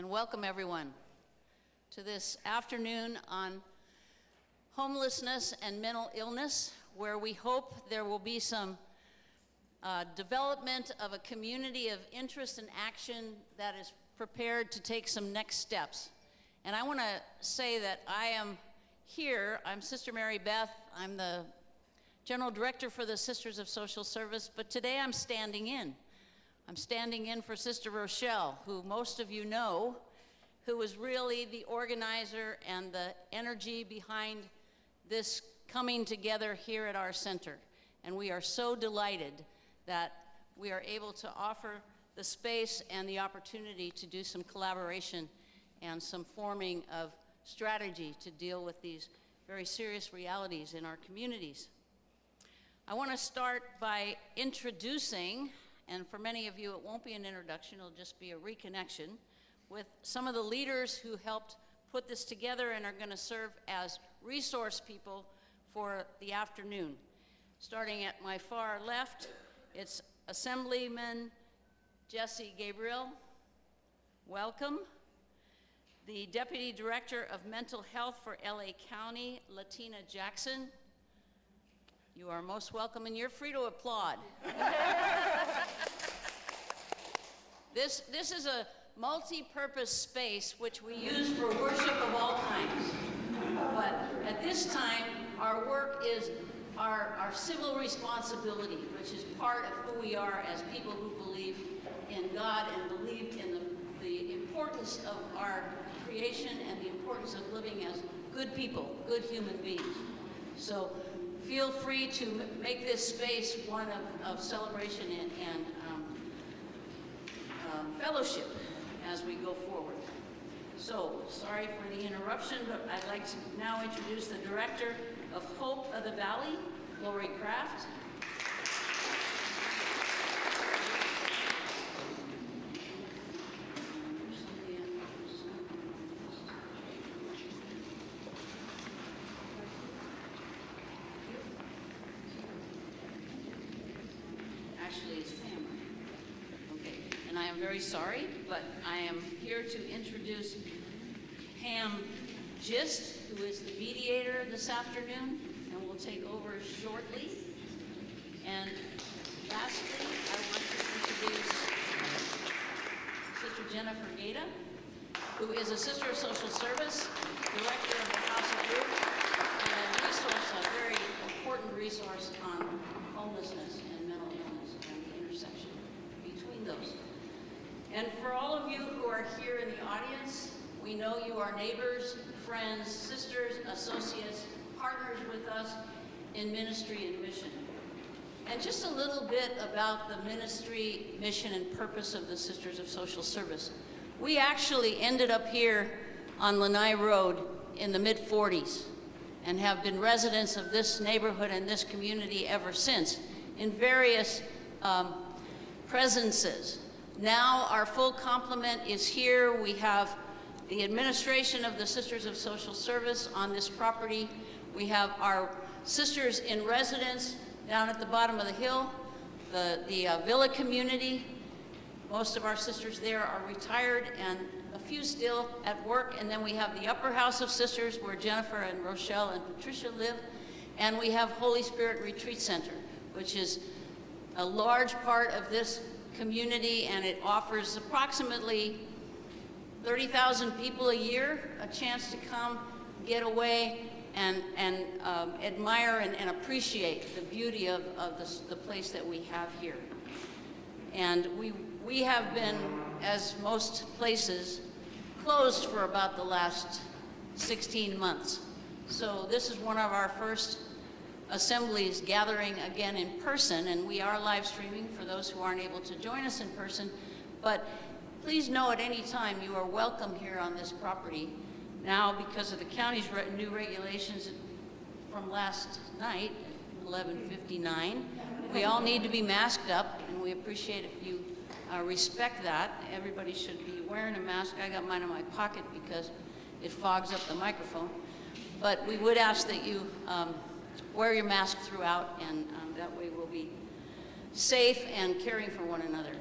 and welcome everyone to this afternoon on homelessness and mental illness, where we hope there will be some development of a community of interest and action that is prepared to take some next steps. And I want to say that I am here, I'm Sister Mary Beth, I'm the General Director for the Sisters of Social Service, but today I'm standing in. I'm standing in for Sister Rochelle, who most of you know, who was really the organizer and the energy behind this coming together here at our center. And we are so delighted that we are able to offer the space and the opportunity to do some collaboration and some forming of strategy to deal with these very serious realities in our communities. I want to start by introducing, and for many of you it won't be an introduction, it'll just be a reconnection, with some of the leaders who helped put this together and are going to serve as resource people for the afternoon. Starting at my far left, it's Assemblyman Jesse Gabriel. Welcome. The Deputy Director of Mental Health for LA County, Latina Jackson. You are most welcome, and you're free to applaud. This is a multi-purpose space which we use for worship of all kinds. But at this time, our work is our civil responsibility, which is part of who we are as people who believe in God and believe in the importance of our creation and the importance of living as good people, good human beings. So feel free to make this space one of celebration and fellowship as we go forward. So, sorry for the interruption, but I'd like to now introduce the Director of Hope of the Valley, Lori Kraft. Actually, it's Pam. Okay, and I am very sorry, but I am here to introduce Pam Gist, who is the mediator this afternoon, and will take over shortly. And lastly, I want to introduce Sister Jennifer Gata, who is a Sister of Social Service, Director of the House of Ruth, and a resource, a very important resource on homelessness and mental illness and the intersection between those. And for all of you who are here in the audience, we know you are neighbors, friends, sisters, associates, partners with us in ministry and mission. And just a little bit about the ministry, mission, and purpose of the Sisters of Social Service. We actually ended up here on Lanai Road in the mid-40s and have been residents of this neighborhood and this community ever since in various presences. Now our full complement is here. We have the administration of the Sisters of Social Service on this property. We have our sisters in residence down at the bottom of the hill, the villa community. Most of our sisters there are retired and a few still at work. And then we have the upper house of sisters where Jennifer and Rochelle and Patricia live. And we have Holy Spirit Retreat Center, which is a large part of this community, and it offers approximately 30,000 people a year a chance to come, get away, and admire and appreciate the beauty of the place that we have here. And we have been, as most places, closed for about the last 16 months. So this is one of our first assemblies gathering again in person, and we are live streaming for those who aren't able to join us in person. But please know at any time you are welcome here on this property. Now, because of the county's new regulations from last night, 11:59, we all need to be masked up, and we appreciate if you respect that. Everybody should be wearing a mask. I got mine in my pocket because it fogs up the microphone. But we would ask that you wear your mask throughout, and that way we'll be safe and caring for one another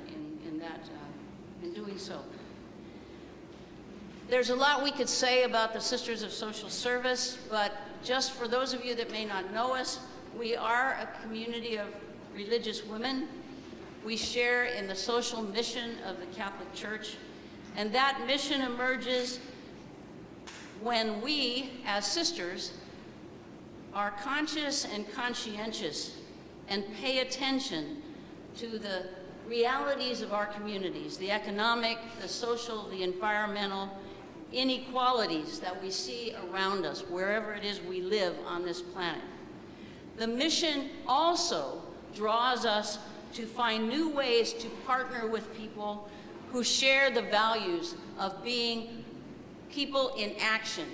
in doing so. There's a lot we could say about the Sisters of Social Service, but just for those of you that may not know us, we are a community of religious women. We share in the social mission of the Catholic Church, and that mission emerges when we, as sisters, are conscious and conscientious and pay attention to the realities of our communities, the economic, the social, the environmental inequalities that we see around us, wherever it is we live on this planet. The mission also draws us to find new ways to partner with people who share the values of being people in action,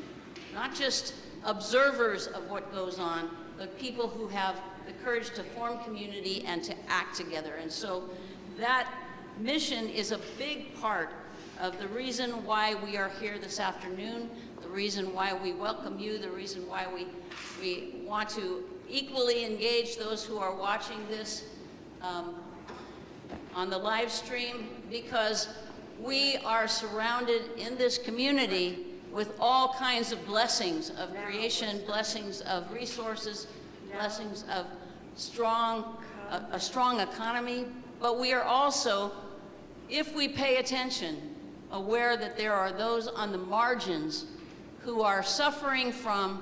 not just observers of what goes on, but people who have the courage to form community and to act together. And so that mission is a big part of the reason why we are here this afternoon, the reason why we welcome you, the reason why we want to equally engage those who are watching this on the live stream, because we are surrounded in this community with all kinds of blessings of creation, blessings of resources, blessings of a strong economy, but we are also, if we pay attention, aware that there are those on the margins who are suffering from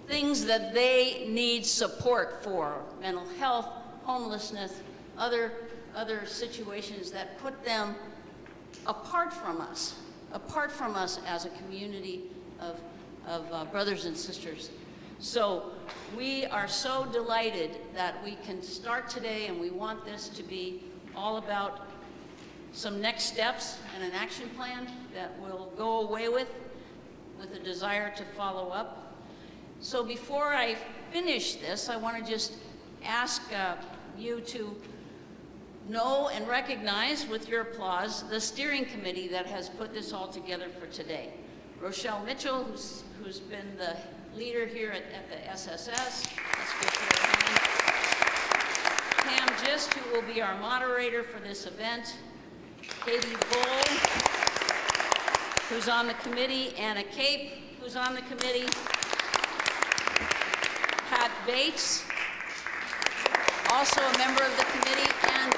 things that they need support for, mental health, homelessness, other situations that put them apart from us as a community of brothers and sisters. So we are so delighted that we can start today, and we want this to be all about some next steps and an action plan that we'll go away with a desire to follow up. So before I finish this, I want to just ask you to know and recognize with your applause the steering committee that has put this all together for today. Rochelle Mitchell, who's been the leader here at the SSS. Let's give her a hand. Pam Gist, who will be our moderator for this event. Katie Bull, who's on the committee. Anna Cape, who's on the committee. Pat Bates, also a member of the committee, and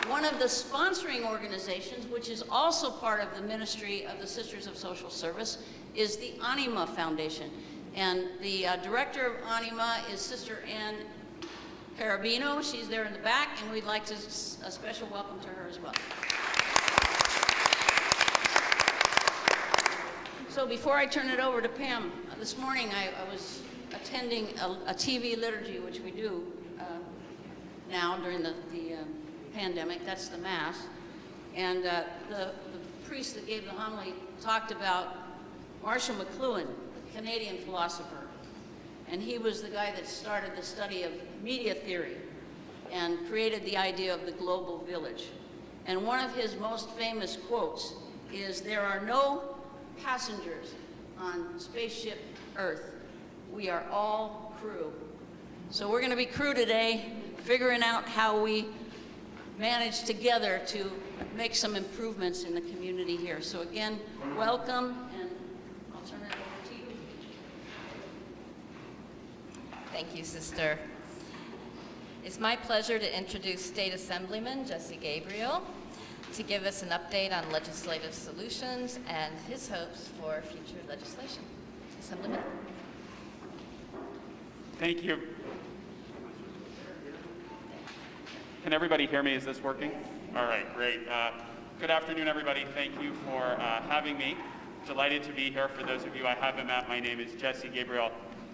one of the sponsoring organizations, which is also part of the ministry of the Sisters of Social Service, is the Anima Foundation. And the director of Anima is Sister Ann Carabino. She's there in the back, and we'd like to a special welcome to her as well. So before I turn it over to Pam, this morning I was attending a TV liturgy, which we do now during the pandemic. That's the Mass. And the priest that gave the homily talked about Marshall McLuhan, the Canadian philosopher. And he was the guy that started the study of media theory and created the idea of the global village. And one of his most famous quotes is, "There are no passengers on spaceship Earth. We are all crew." So we're going to be crew today, figuring out how we manage together to make some improvements in the community here. So again, welcome, and I'll turn it over to you. Thank you, Sister. It's my pleasure to introduce State Assemblyman Jesse Gabriel to give us an update on legislative solutions and his hopes for future legislation. Assemblyman. Thank you. Can everybody hear me? Is this working? All right, great. Good afternoon, everybody. Thank you for having me. Delighted to be here. For those of you I haven't met, my name is Jesse Gabriel.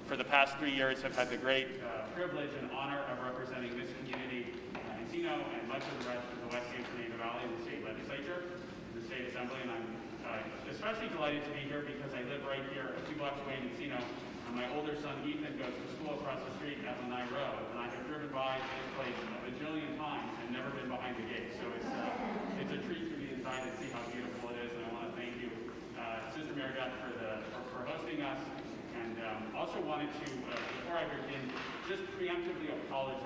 For the past 3 years, I've had the great privilege and honor of representing this community, Encino, and much of the rest of the West San Fernando Valley in the state legislature, the state assembly, and I'm especially delighted to be here because I live right here a few blocks away in Encino. My older son Ethan goes to school across the street at Lanai Road, and I have driven by this place a bajillion times and never been behind the gate. So it's a treat to be inside and see how beautiful it is, and I want to thank you, Sister Meredith, for hosting us. And also wanted to, before before I begin, just preemptively apologize.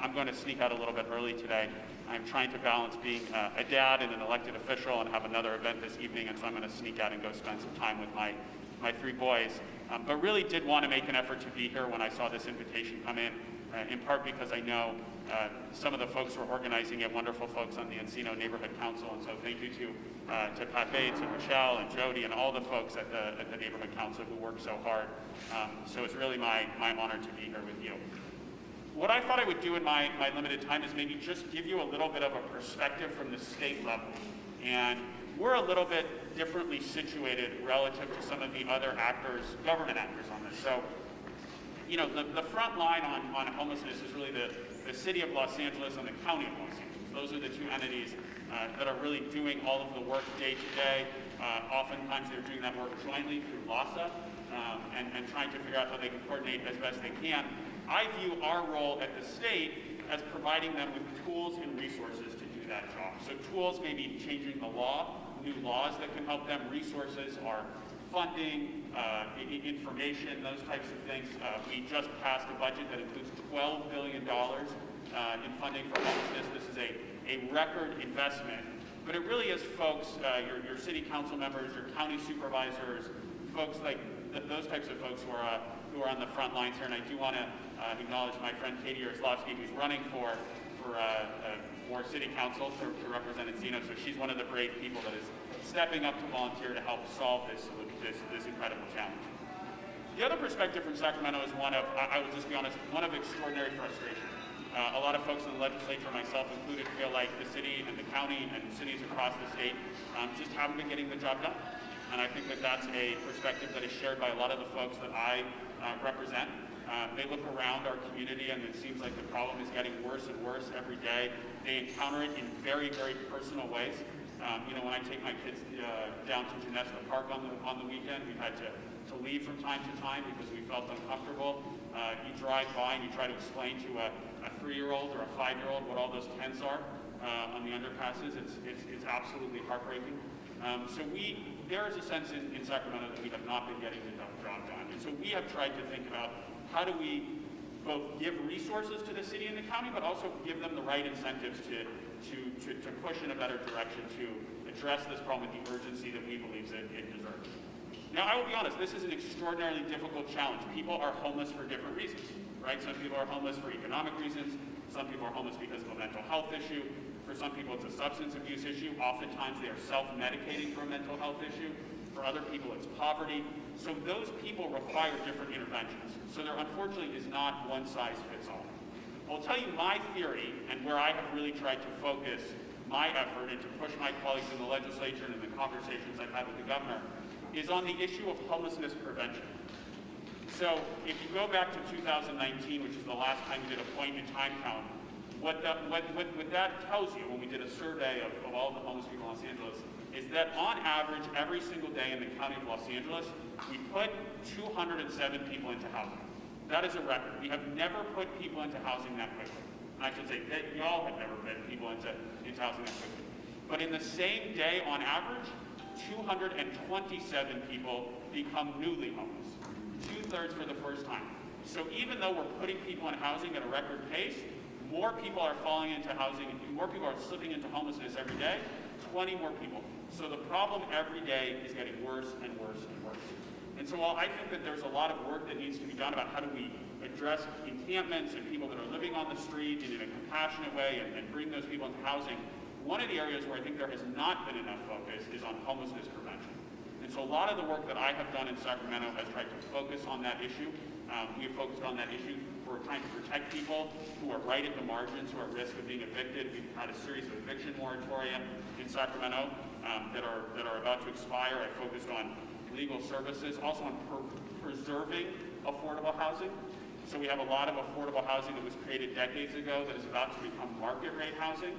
I'm going to sneak out a little bit early today. I'm trying to balance being a dad and an elected official and have another event this evening, and so I'm going to sneak out and go spend some time with my three boys. But really did want to make an effort to be here when I saw this invitation come in part because I know some of the folks who are organizing it, wonderful folks on the Encino Neighborhood Council, and so thank you to Pat Bates and Michelle and Jody and all the folks at the Neighborhood Council who work so hard. So it's really my honor to be here with you. What I thought I would do in my limited time is maybe just give you a little bit of a perspective from the state level. And we're a little bit differently situated relative to some of the other actors, government actors on this. So, you know, the front line on homelessness is really the city of Los Angeles and the county of Los Angeles. Those are the two entities that are really doing all of the work day to day. Oftentimes they're doing that work jointly through LASA and trying to figure out how they can coordinate as best they can. I view our role at the state as providing them with tools and resources to do that job. So tools may be changing the law, new laws that can help them. Resources are funding, information, those types of things. We just passed a budget that includes $12 billion in funding for homelessness. This is a record investment. But it really is folks, your city council members, your county supervisors, folks like those types of folks who are on the front lines here. And I do want to acknowledge my friend Katie Yaroslawski, who's running for city council to represent Encino. So she's one of the brave people that is stepping up to volunteer to help solve this incredible challenge. The other perspective from Sacramento is one of, I will just be honest, one of extraordinary frustration. A lot of folks in the legislature, myself included, feel like the city and the county and cities across the state just haven't been getting the job done. And I think that that's a perspective that is shared by a lot of the folks that I represent. They look around our community and it seems like the problem is getting worse and worse every day. They encounter it in very, very personal ways. You know, when I take my kids down to Genesta Park on the weekend, we've had to leave from time to time because we felt uncomfortable. You drive by and you try to explain to a 3-year-old or a 5-year-old what all those tents are on the underpasses. It's absolutely heartbreaking. So there is a sense in Sacramento that we have not been getting the job done. And so we have tried to think about how do we both give resources to the city and the county, but also give them the right incentives to push in a better direction to address this problem with the urgency that we believe it deserves. Now, I will be honest, this is an extraordinarily difficult challenge. People are homeless for different reasons, right? Some people are homeless for economic reasons. Some people are homeless because of a mental health issue. For some people, it's a substance abuse issue. Oftentimes, they are self-medicating for a mental health issue. For other people, it's poverty. So those people require different interventions. So there, unfortunately, is not one size fits all. I'll tell you my theory, and where I have really tried to focus my effort and to push my colleagues in the legislature and in the conversations I've had with the governor, is on the issue of homelessness prevention. So if you go back to 2019, which is the last time we did a point-in-time count, what that tells you when we did a survey of all the homeless people in Los Angeles is that on average, every single day in the county of Los Angeles, we put 207 people into housing. That is a record. We have never put people into housing that quickly. I should say that y'all have never put people into housing that quickly. But in the same day, on average, 227 people become newly homeless, 2/3 for the first time. So even though we're putting people in housing at a record pace, more people are falling into housing, more people are slipping into homelessness every day, 20 more people. So the problem every day is getting worse and worse and worse. And so while I think that there's a lot of work that needs to be done about how do we address encampments and people that are living on the street in a compassionate way and bring those people into housing, one of the areas where I think there has not been enough focus is on homelessness prevention. And so a lot of the work that I have done in Sacramento has tried to focus on that issue. We have focused on that issue. We're trying to protect people who are right at the margins, who are at risk of being evicted. We've had a series of eviction moratoria in Sacramento that are about to expire. I focused on legal services, also on preserving affordable housing. So we have a lot of affordable housing that was created decades ago that is about to become market rate housing,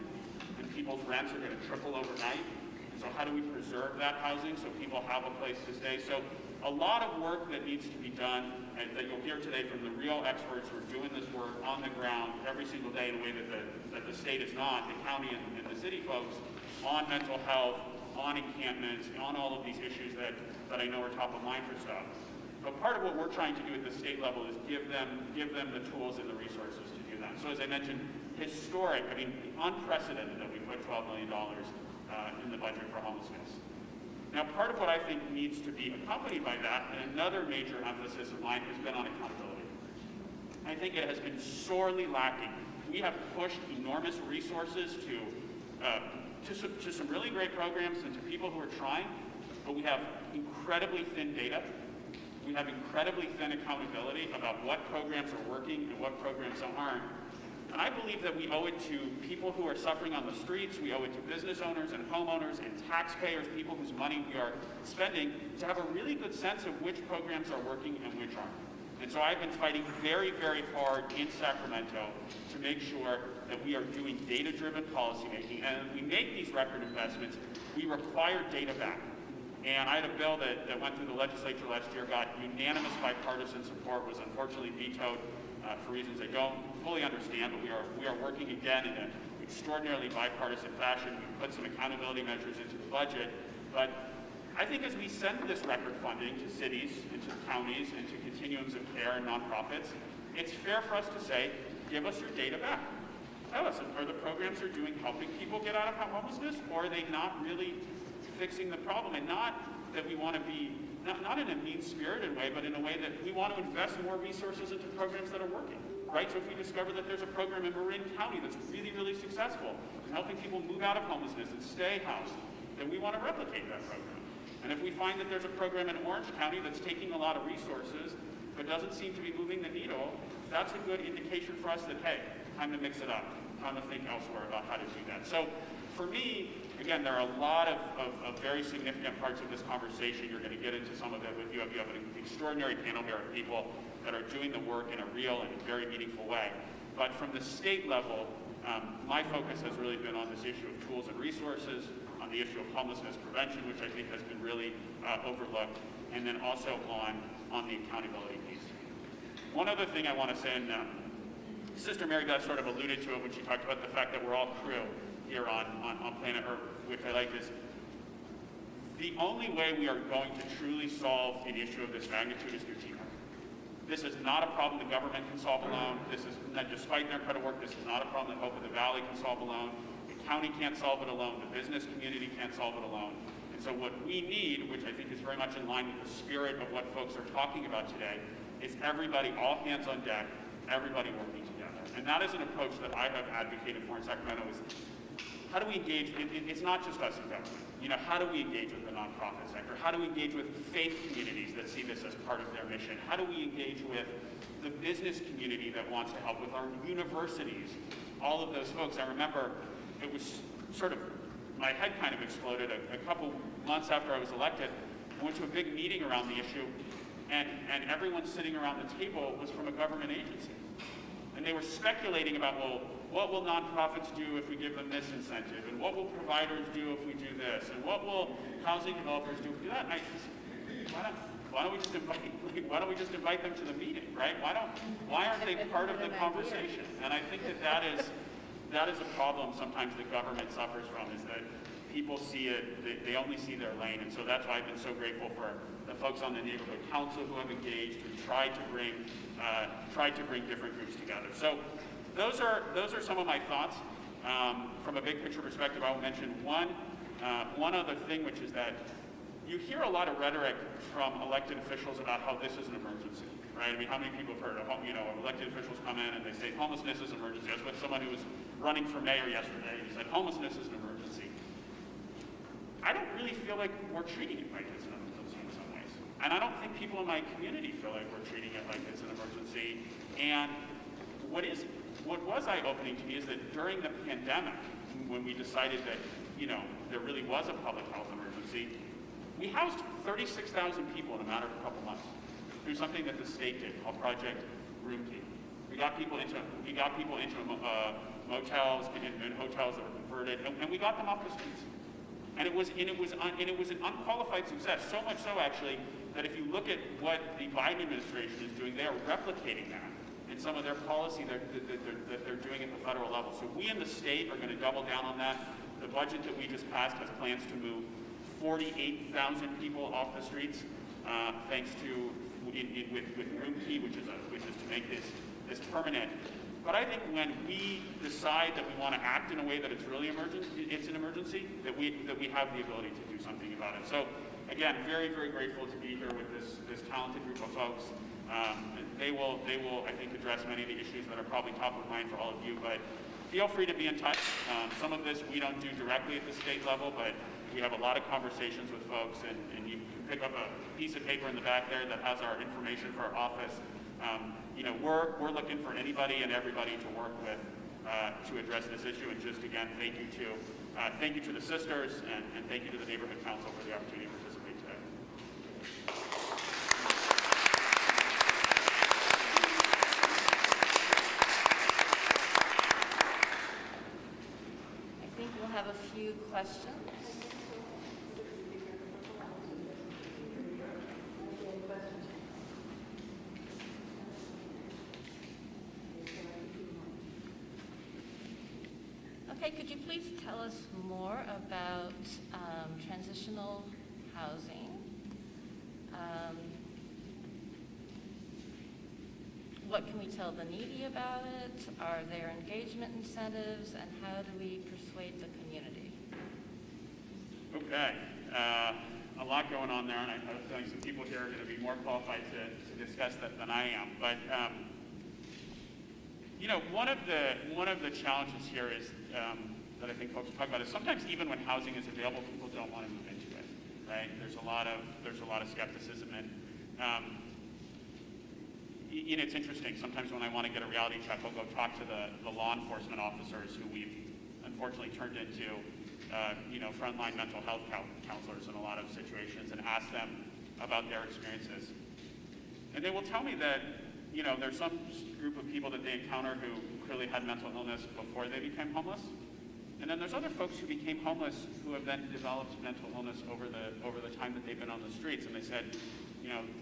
and people's rents are going to triple overnight. And so how do we preserve that housing so people have a place to stay? So a lot of work that needs to be done, and that you'll hear today from the real experts who are doing this work on the ground every single day in a way that the state is not, the county and the city folks, on mental health, on encampments, on all of these issues that I know are top of mind for stuff. But part of what we're trying to do at the state level is give them the tools and the resources to do that. So as I mentioned, historic, I mean, unprecedented that we put $12 million in the budget for homelessness. Now, part of what I think needs to be accompanied by that, and another major emphasis of mine, has been on accountability. I think it has been sorely lacking. We have pushed enormous resources to some really great programs and to people who are trying, but we have incredibly thin data. We have incredibly thin accountability about what programs are working and what programs aren't. And I believe that we owe it to people who are suffering on the streets, we owe it to business owners and homeowners and taxpayers, people whose money we are spending, to have a really good sense of which programs are working and which aren't. And so I've been fighting very, very hard in Sacramento to make sure that we are doing data-driven policymaking. And as we make these record investments, we require data back. And I had a bill that went through the legislature last year, got unanimous bipartisan support, was unfortunately vetoed for reasons I don't fully understand, but we are working again in an extraordinarily bipartisan fashion. We put some accountability measures into the budget, but I think as we send this record funding to cities and to counties and to continuums of care and nonprofits, it's fair for us to say, give us your data back. Tell us, are the programs they're doing helping people get out of homelessness, or are they not really fixing the problem? And not that we want to be, not in a mean-spirited way, but in a way that we want to invest more resources into programs that are working, right? So if we discover that there's a program in Marin County that's really, really successful in helping people move out of homelessness and stay housed, then we want to replicate that program. And if we find that there's a program in Orange County that's taking a lot of resources but doesn't seem to be moving the needle, that's a good indication for us that, hey, time to mix it up, time to think elsewhere about how to do that. So for me, again, there are a lot of very significant parts of this conversation. You're going to get into some of it with you. You have an extraordinary panel here of people that are doing the work in a real and very meaningful way. But from the state level, my focus has really been on this issue of tools and resources, on the issue of homelessness prevention, which I think has been really overlooked, and then also on the accountability piece. One other thing I want to say, and Sister Mary Beth sort of alluded to it when she talked about the fact that we're all crew here on planet Earth, which I like, is the only way we are going to truly solve an issue of this magnitude is through teamwork. This is not a problem the government can solve alone. This is, despite their incredible work, this is not a problem that Hope of the Valley can solve alone. The county can't solve it alone. The business community can't solve it alone. And so what we need, which I think is very much in line with the spirit of what folks are talking about today, is everybody, all hands on deck, everybody working together. And that is an approach that I have advocated for in Sacramento. Is how do we engage? It's not just us in government. How do we engage with the nonprofit sector? How do we engage with faith communities that see this as part of their mission? How do we engage with the business community that wants to help, with our universities? All of those folks. I remember it was sort of, my head kind of exploded a couple months after I was elected. I went to a big meeting around the issue, and everyone sitting around the table was from a government agency. And they were speculating about, well, what will nonprofits do if we give them this incentive? And what will providers do if we do this? And what will housing developers do if we do that? And I said, why don't we just invite them to the meeting, right? Why aren't they part of the conversation? And I think that is a problem sometimes that government suffers from, is that people see it, they only see their lane. And so that's why I've been so grateful for the folks on the neighborhood council who have engaged, who tried to bring different groups together. So those are some of my thoughts. From a big picture perspective, I will mention one other thing, which is that you hear a lot of rhetoric from elected officials about how this is an emergency, right? I mean, how many people have heard of, elected officials come in and they say homelessness is an emergency. I was with someone who was running for mayor yesterday, and he said homelessness is an emergency. I don't really feel like we're treating it like it's an emergency in some ways. And I don't think people in my community feel like we're treating it like it's an emergency. And what was eye-opening to me is that during the pandemic, when we decided that, there really was a public health emergency, we housed 36,000 people in a matter of a couple months through something that the state did called Project Room Key. We got people into motels and hotels that were converted, and we got them off the streets. And it was an unqualified success. So much so, actually, that if you look at what the Biden administration is doing, they are replicating that in some of their policy that they're doing at the federal level. So we in the state are going to double down on that. The budget that we just passed has plans to move 48,000 people off the streets, thanks to with room key, which is to make this permanent. But I think when we decide that we want to act in a way that it's really it's an emergency, that we have the ability to do something about it. So again, very, very grateful to be here with this talented group of folks. They will, I think, address many of the issues that are probably top of mind for all of you, but feel free to be in touch. Some of this we don't do directly at the state level, but we have a lot of conversations with folks, and you can pick up a piece of paper in the back there that has our information for our office. We're looking for anybody and everybody to work with to address this issue. And just again, thank you to the sisters, and thank you to the Neighborhood Council for the opportunity to participate today. I think we'll have a few questions. Okay, could you please tell us more about transitional housing? What can we tell the needy about it? Are there engagement incentives, and how do we persuade the community? Okay, a lot going on there, and I have a feeling some people here are going to be more qualified to discuss that than I am. But one of the challenges here is that I think folks talk about is sometimes even when housing is available, people don't want to move into it. Right? There's a lot of skepticism, and it's interesting. Sometimes when I want to get a reality check, I'll go talk to the law enforcement officers who we've unfortunately turned into frontline mental health counselors in a lot of situations, and ask them about their experiences. And they will tell me that there's some group of people that they encounter who clearly had mental illness before they became homeless. And then there's other folks who became homeless who have then developed mental illness over the time that they've been on the streets. And they said,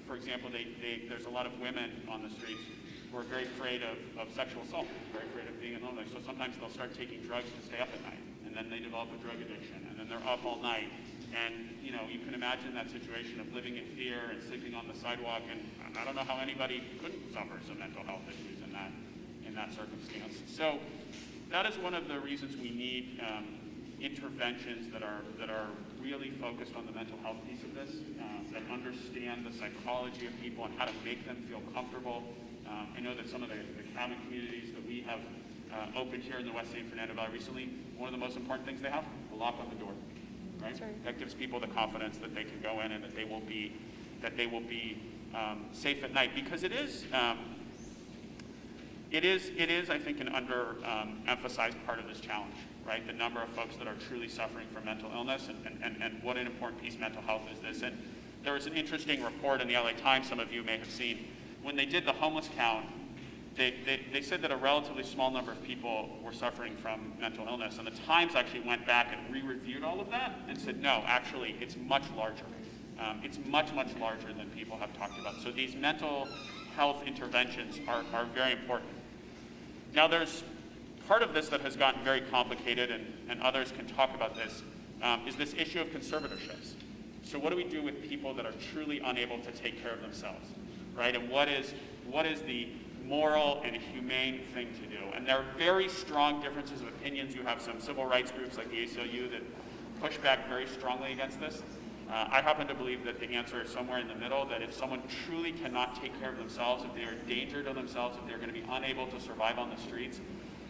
for example, there's a lot of women on the streets who are very afraid of sexual assault, very afraid of being alone. So sometimes they'll start taking drugs to stay up at night, and then they develop a drug addiction, and then they're up all night. And you can imagine that situation of living in fear and sleeping on the sidewalk, and I don't know how anybody couldn't suffer some mental health issues in that circumstance. So that is one of the reasons we need interventions that are really focused on the mental health piece of this, that understand the psychology of people and how to make them feel comfortable. I know that some of the cabin communities that we have opened here in the West San Fernando Valley recently, one of the most important things they have, a lock on the door. Right? That gives people the confidence that they can go in and that they will be safe at night, because it is I think an emphasized part of this challenge, right? The number of folks that are truly suffering from mental illness, and what an important piece mental health is this. And there was an interesting report in the LA Times some of you may have seen. When they did the homeless count, they said that a relatively small number of people were suffering from mental illness, and the Times actually went back and re-reviewed all of that and said, no, actually, it's much larger. It's much, much larger than people have talked about. So these mental health interventions are very important. Now, there's part of this that has gotten very complicated, and others can talk about this, is this issue of conservatorships. So what do we do with people that are truly unable to take care of themselves, right? And what is the moral and humane thing to do? And there are very strong differences of opinions. You have some civil rights groups like the ACLU that push back very strongly against this. I happen to believe that the answer is somewhere in the middle, that if someone truly cannot take care of themselves, if they are a danger to themselves, if they're going to be unable to survive on the streets,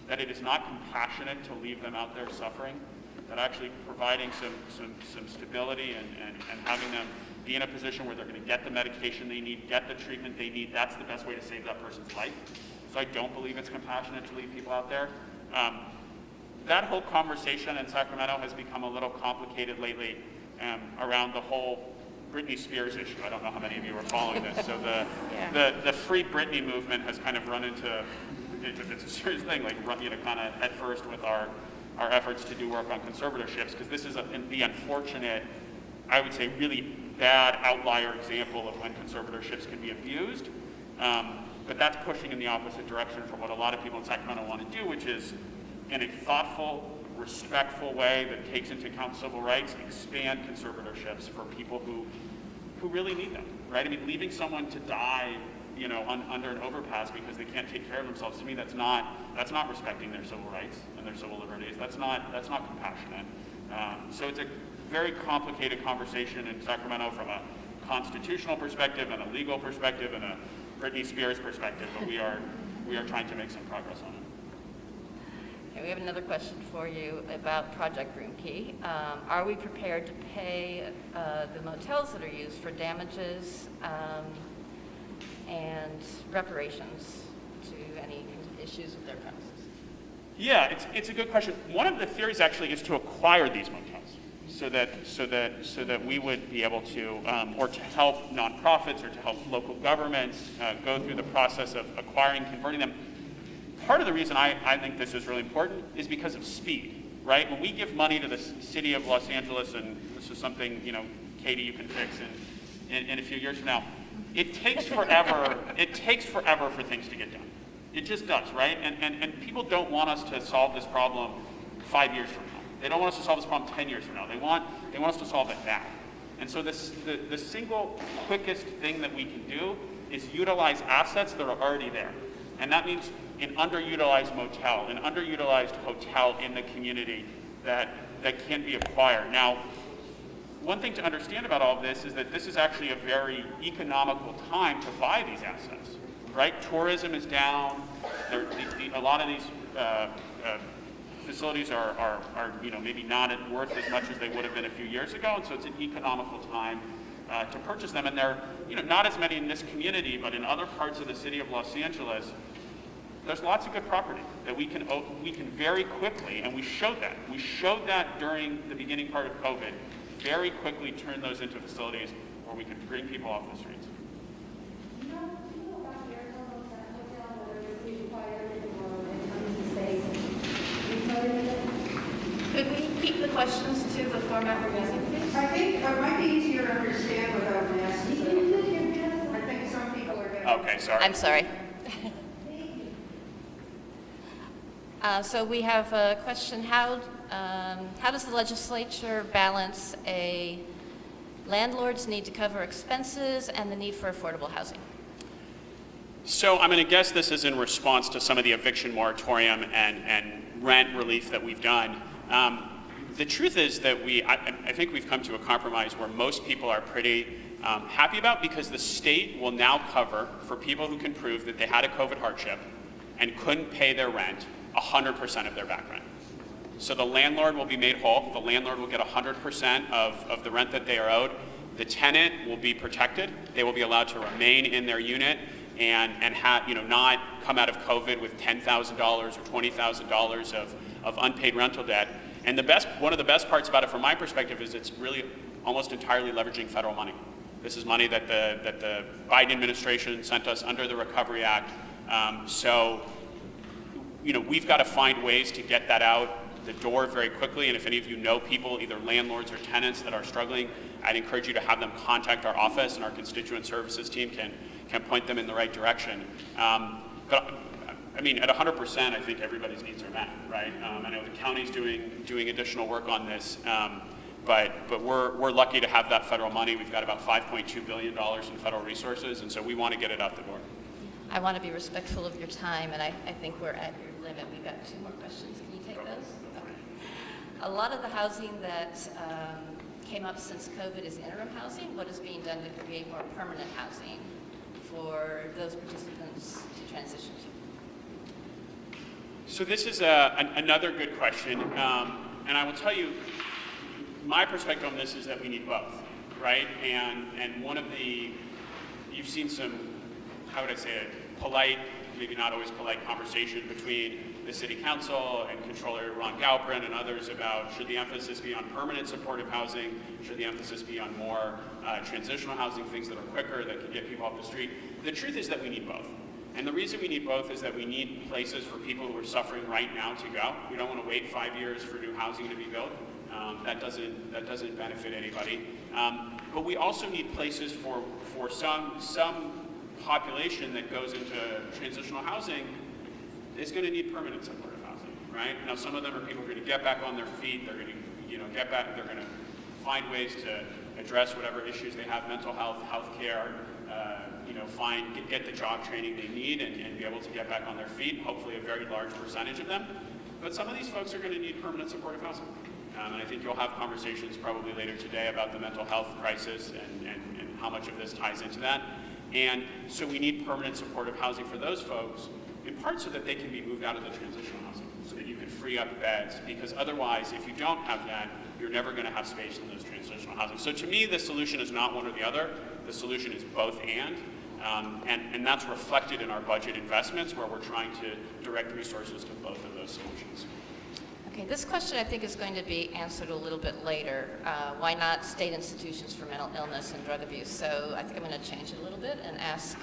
that it is not compassionate to leave them out there suffering, that actually providing some stability and having them be in a position where they're going to get the medication they need, get the treatment they need, that's the best way to save that person's life. So I don't believe it's compassionate to leave people out there. That whole conversation in Sacramento has become a little complicated lately around the whole Britney Spears issue. I don't know how many of you are following this. So the Free Britney movement has kind of run into, it's a serious thing, like kind of head first with our efforts to do work on conservatorships, because this is the unfortunate, I would say, really bad outlier example of when conservatorships can be abused. But that's pushing in the opposite direction from what a lot of people in Sacramento want to do, which is in a thoughtful, respectful way that takes into account civil rights, expand conservatorships for people who who really need them, right? I mean, leaving someone to die, under an overpass because they can't take care of themselves, to me, that's not respecting their civil rights and their civil liberties. That's not compassionate. So it's a very complicated conversation in Sacramento from a constitutional perspective and a legal perspective and a Britney Spears perspective, but we are trying to make some progress on it. Okay, we have another question for you about Project Room Key. Are we prepared to pay the motels that are used for damages and reparations to any issues with their premises? Yeah, it's a good question. One of the theories actually is to acquire these motels, so that we would be able to, or to help nonprofits or to help local governments go through the process of acquiring, converting them. Part of the reason I think this is really important is because of speed, right? When we give money to the city of Los Angeles, and this is something, Katie, you can fix in a few years from now, it takes forever. It takes forever for things to get done. It just does, right? And people don't want us to solve this problem 5 years from now. They don't want us to solve this problem 10 years from now. They want us to solve it now. And so the single quickest thing that we can do is utilize assets that are already there. And that means an underutilized motel, an underutilized hotel in the community that can be acquired. Now, one thing to understand about all of this is that this is actually a very economical time to buy these assets, right? Tourism is down. A lot of these facilities are maybe not worth as much as they would have been a few years ago, and so it's an economical time to purchase them. And they're not as many in this community, but in other parts of the city of Los Angeles, there's lots of good property that we can very quickly, and we showed that during the beginning part of COVID, very quickly turn those into facilities where we can bring people off the streets. Could we keep the questions to the format we're using, please? I think it might be easier to understand without masks. I think some people are getting... Okay, sorry. I'm sorry. So we have a question, how does the legislature balance a landlord's need to cover expenses and the need for affordable housing? So I'm going to guess this is in response to some of the eviction moratorium and rent relief that we've done. The truth is that I think we've come to a compromise where most people are pretty happy about, because the state will now cover, for people who can prove that they had a COVID hardship and couldn't pay their rent, 100% of their back rent. So the landlord will be made whole. The landlord will get 100% of the rent that they are owed. The tenant will be protected. They will be allowed to remain in their unit and not come out of COVID with $10,000 or $20,000 of unpaid rental debt. And one of the best parts about it from my perspective is it's really almost entirely leveraging federal money. This is money that the Biden administration sent us under the Recovery Act. So we've got to find ways to get that out the door very quickly. And if any of you know people, either landlords or tenants, that are struggling, I'd encourage you to have them contact our office, and our constituent services team can point them in the right direction. But I mean, at 100%, I think everybody's needs are met, right? I know the county's doing additional work on this, but we're lucky to have that federal money. We've got about $5.2 billion in federal resources, and so we want to get it out the door. I want to be respectful of your time, and I think we're at your limit. We've got 2 more questions. Can you take those? Okay. A lot of the housing that came up since COVID is interim housing. What is being done to create more permanent housing for those participants to transition to? So this is another good question, and I will tell you, my perspective on this is that we need both, right? And one of you've seen some, how would I say it, polite, maybe not always polite conversation between the City Council and Controller Ron Galperin and others about, should the emphasis be on permanent supportive housing? Should the emphasis be on more transitional housing, things that are quicker, that can get people off the street? The truth is that we need both. And the reason we need both is that we need places for people who are suffering right now to go. We don't want to wait 5 years for new housing to be built. That doesn't benefit anybody. But we also need places for some population that goes into transitional housing is going to need permanent supportive housing, right? Now, some of them are people who are going to get back on their feet. They're going to, get back. They're going to find ways to address whatever issues they have, mental health, healthcare, get the job training they need and be able to get back on their feet, hopefully a very large percentage of them. But some of these folks are going to need permanent supportive housing. And I think you'll have conversations probably later today about the mental health crisis and how much of this ties into that. And so we need permanent supportive housing for those folks, in part so that they can be moved out of the transitional housing, so that you can free up beds, because otherwise, if you don't have that, you're never going to have space in those transitional housing. So to me, the solution is not one or the other. The solution is both and that's reflected in our budget investments, where we're trying to direct resources to both of those solutions. Okay, this question I think is going to be answered a little bit later. Why not state institutions for mental illness and drug abuse? So I think I'm going to change it a little bit and ask,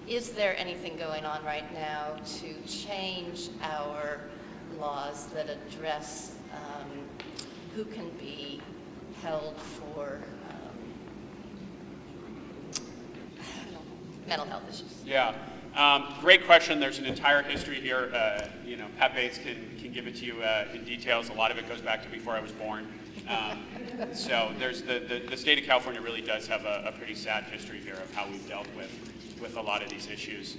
is there anything going on right now to change our laws that address who can be held for mental health issues? Yeah, great question. There's an entire history here. Pat Bates can give it to you in details. A lot of it goes back to before I was born. So there's the state of California really does have a pretty sad history here of how we've dealt with a lot of these issues.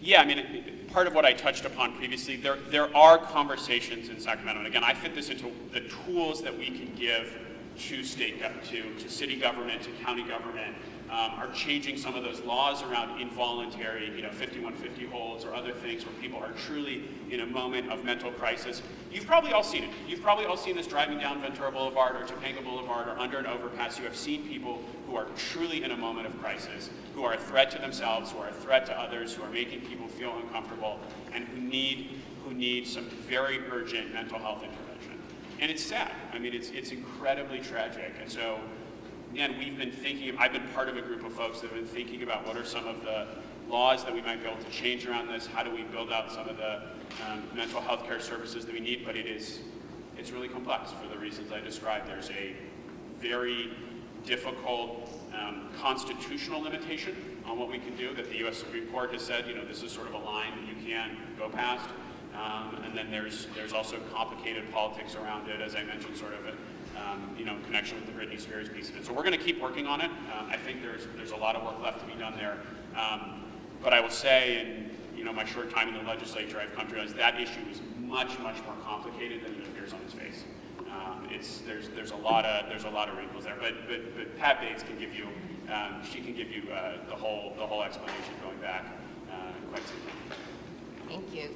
Yeah, I mean, part of what I touched upon previously, there are conversations in Sacramento, and again, I fit this into the tools that we can give to to city government, to county government, are changing some of those laws around involuntary, 5150 holds or other things where people are truly in a moment of mental crisis. You've probably all seen it. You've probably all seen this driving down Ventura Boulevard or Topanga Boulevard or under an overpass. You have seen people who are truly in a moment of crisis, who are a threat to themselves, who are a threat to others, who are making people feel uncomfortable, and who need some very urgent mental health intervention. And it's sad. I mean, it's incredibly tragic. And so, again, I've been part of a group of folks that have been thinking about what are some of the laws that we might be able to change around this, how do we build out some of the mental health care services that we need, but it's really complex for the reasons I described. There's a very difficult constitutional limitation on what we can do that the U.S. Supreme Court has said, this is sort of a line that you can't go past. And then there's also complicated politics around it, as I mentioned, sort of in connection with the Britney Spears piece of it. So we're going to keep working on it. I think there's a lot of work left to be done there. But I will say, in my short time in the legislature, I've come to realize that issue is much, much more complicated than it appears on its face. There's a lot of wrinkles there. But Pat Bates can give you the whole explanation going back quite simply. Thank you.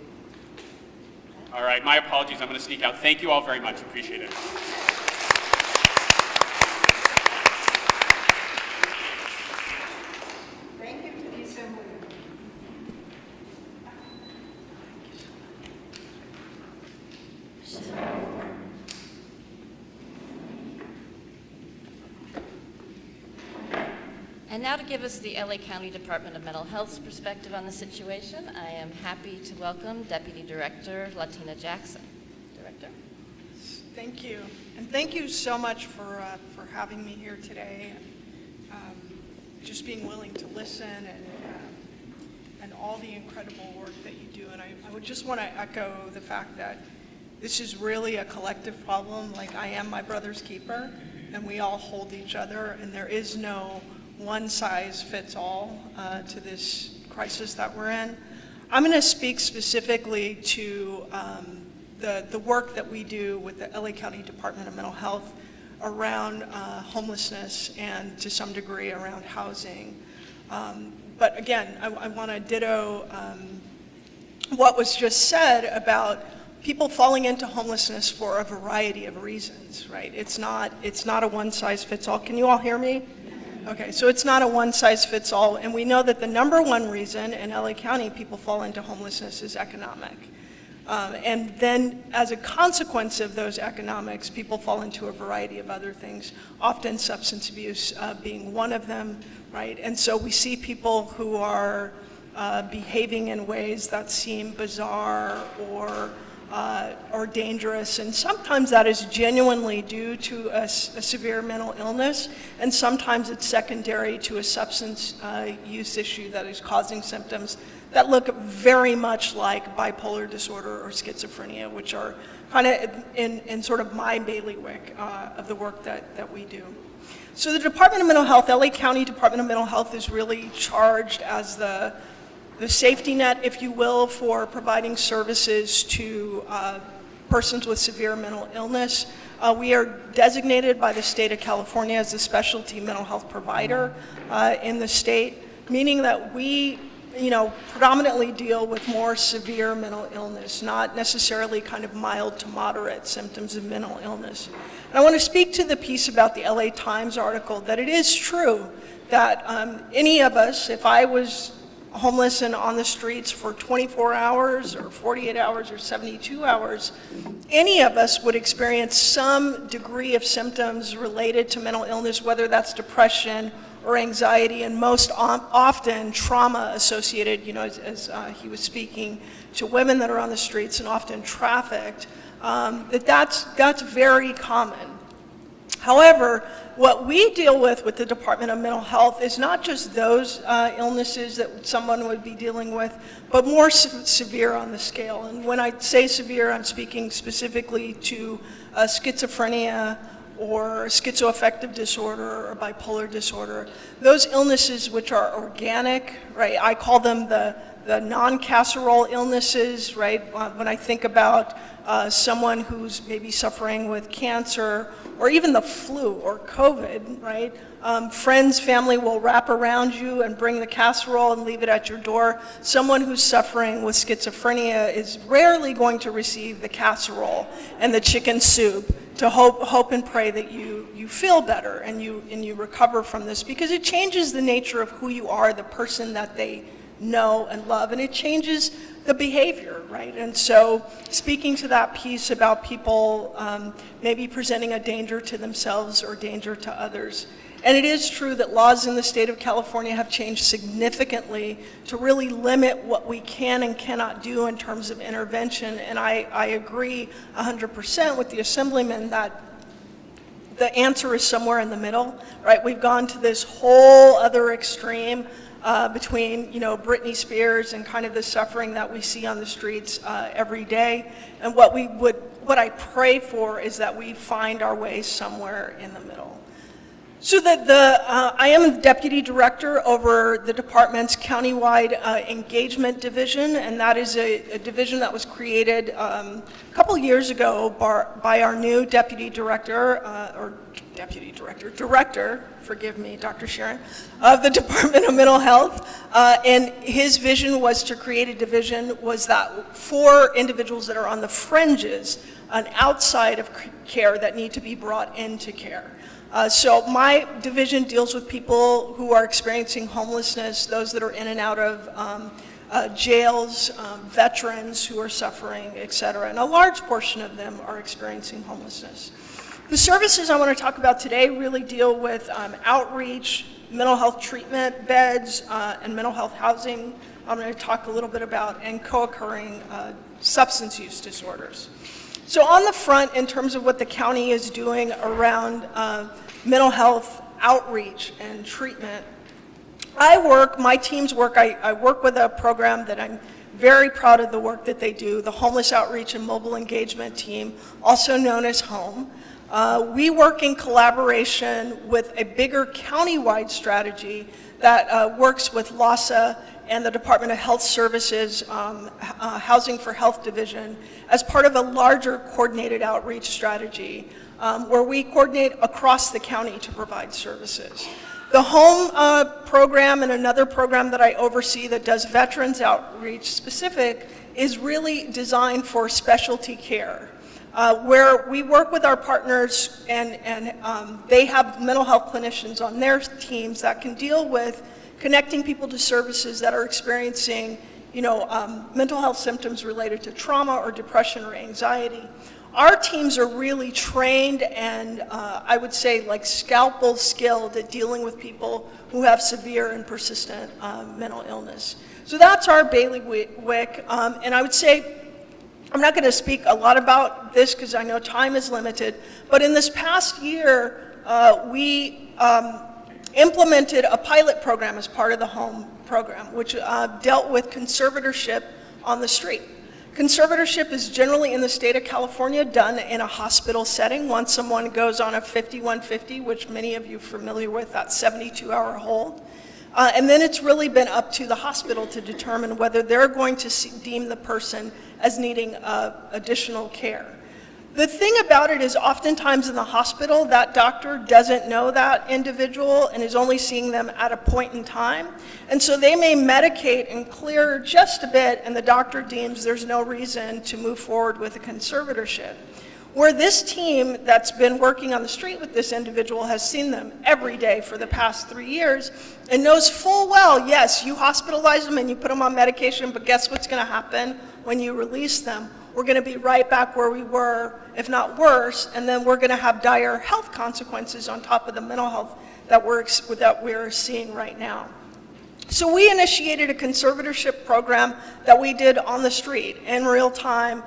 All right, my apologies. I'm going to sneak out. Thank you all very much. Appreciate it. Thank you to the Assembly. And now to give us the LA County Department of Mental Health's perspective on the situation, I am happy to welcome Deputy Director Latina Jackson. Director. Thank you. And thank you so much for having me here today and just being willing to listen and all the incredible work that you do. And I would just want to echo the fact that this is really a collective problem. Like, I am my brother's keeper, and we all hold each other, and there is no one size fits all to this crisis that we're in. I'm going to speak specifically to the work that we do with the LA County Department of Mental Health around homelessness and to some degree around housing. But again, I want to ditto what was just said about people falling into homelessness for a variety of reasons, right? It's not a one size fits all. Can you all hear me? Okay, so it's not a one size fits all, and we know that the number one reason in LA County people fall into homelessness is economic. And then as a consequence of those economics, people fall into a variety of other things, often substance abuse being one of them, right? And so we see people who are behaving in ways that seem bizarre or or dangerous, and sometimes that is genuinely due to a severe mental illness, and sometimes it's secondary to a substance use issue that is causing symptoms that look very much like bipolar disorder or schizophrenia, which are kind of in sort of my bailiwick of the work that we do. So the Department of Mental Health, LA County Department of Mental Health, is really charged as the safety net, if you will, for providing services to persons with severe mental illness. We are designated by the state of California as a specialty mental health provider in the state, meaning that we predominantly deal with more severe mental illness, not necessarily kind of mild to moderate symptoms of mental illness. And I want to speak to the piece about the LA Times article, that it is true that any of us, if I was homeless and on the streets for 24 hours or 48 hours or 72 hours, any of us would experience some degree of symptoms related to mental illness, whether that's depression or anxiety, and most often trauma associated, as he was speaking to women that are on the streets and often trafficked, that's very common. However, what we deal with the Department of Mental Health is not just those illnesses that someone would be dealing with, but more severe on the scale. And when I say severe, I'm speaking specifically to schizophrenia or schizoaffective disorder or bipolar disorder. Those illnesses which are organic, right? I call them the non-casserole illnesses, right? When I think about someone who's maybe suffering with cancer or even the flu or COVID, right? Friends, family will wrap around you and bring the casserole and leave it at your door. Someone who's suffering with schizophrenia is rarely going to receive the casserole and the chicken soup to hope and pray that you feel better and you recover from this, because it changes the nature of who you are, the person that they know and love, and it changes the behavior, right? And so speaking to that piece about people maybe presenting a danger to themselves or danger to others, and it is true that laws in the state of California have changed significantly to really limit what we can and cannot do in terms of intervention, and I agree 100% with the Assemblyman that the answer is somewhere in the middle, right? We've gone to this whole other extreme between Britney Spears and kind of the suffering that we see on the streets every day, and what I pray for is that we find our way somewhere in the middle. So I am the deputy director over the department's countywide engagement division, and that is a division that was created a couple years ago by our new director, forgive me, Dr. Sharon, of the Department of Mental Health. And his vision was to create a division that for individuals that are on the fringes and outside of care that need to be brought into care. So my division deals with people who are experiencing homelessness, those that are in and out of jails, veterans who are suffering, et cetera. And a large portion of them are experiencing homelessness. The services I want to talk about today really deal with outreach, mental health treatment beds, and mental health housing. I'm going to talk a little bit about and co-occurring substance use disorders. So on the front, in terms of what the county is doing around mental health outreach and treatment, my teams work, I work with a program that I'm very proud of the work that they do, the Homeless Outreach and Mobile Engagement Team, also known as HOME. We work in collaboration with a bigger countywide strategy that works with LAHSA and the Department of Health Services Housing for Health Division as part of a larger coordinated outreach strategy where we coordinate across the county to provide services. The HOME program and another program that I oversee that does veterans outreach specific is really designed for specialty care, where we work with our partners and they have mental health clinicians on their teams that can deal with connecting people to services that are experiencing, mental health symptoms related to trauma or depression or anxiety. Our teams are really trained and I would say like scalpel skilled at dealing with people who have severe and persistent mental illness. So that's our bailiwick, and I would say I'm not going to speak a lot about this because I know time is limited, but in this past year, we implemented a pilot program as part of the HOME program, which dealt with conservatorship on the street. Conservatorship is generally in the state of California done in a hospital setting once someone goes on a 5150, which many of you are familiar with, that 72-hour hold. And then it's really been up to the hospital to determine whether they're going to deem the person as needing additional care. The thing about it is oftentimes in the hospital, that doctor doesn't know that individual and is only seeing them at a point in time. And so they may medicate and clear just a bit, and the doctor deems there's no reason to move forward with a conservatorship. Where this team that's been working on the street with this individual has seen them every day for the past 3 years and knows full well, yes, you hospitalize them and you put them on medication, but guess what's going to happen when you release them? We're going to be right back where we were, if not worse, and then we're going to have dire health consequences on top of the mental health that we're seeing right now. So we initiated a conservatorship program that we did on the street in real time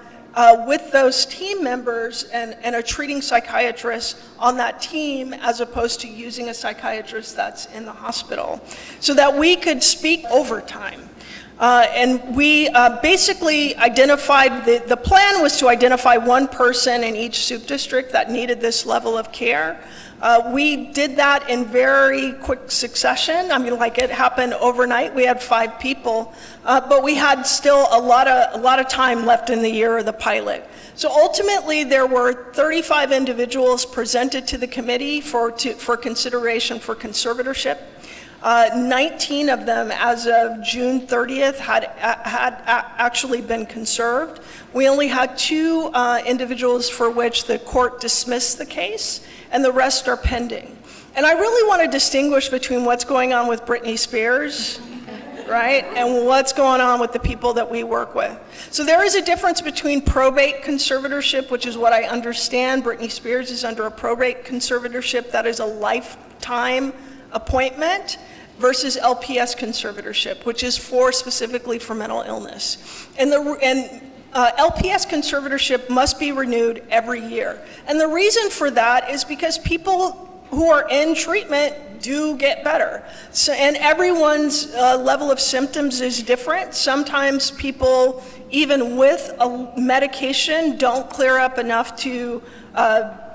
with those team members and a treating psychiatrist on that team, as opposed to using a psychiatrist that's in the hospital, so that we could speak overtime. And we basically identified, the plan was to identify one person in each soup district that needed this level of care. We did that in very quick succession. I mean, like, it happened overnight. We had 5 people, but we had still a lot of time left in the year of the pilot. So ultimately, there were 35 individuals presented to the committee for consideration for conservatorship. 19 of them, as of June 30th, had actually been conserved. We only had 2 individuals for which the court dismissed the case, and the rest are pending. And I really want to distinguish between what's going on with Britney Spears, right, and what's going on with the people that we work with. So there is a difference between probate conservatorship, which is what I understand. Britney Spears is under a probate conservatorship that is a lifetime appointment, versus LPS conservatorship, which is specifically for mental illness. And LPS conservatorship must be renewed every year. And the reason for that is because people who are in treatment do get better. So, and everyone's level of symptoms is different. Sometimes people, even with a medication, don't clear up enough to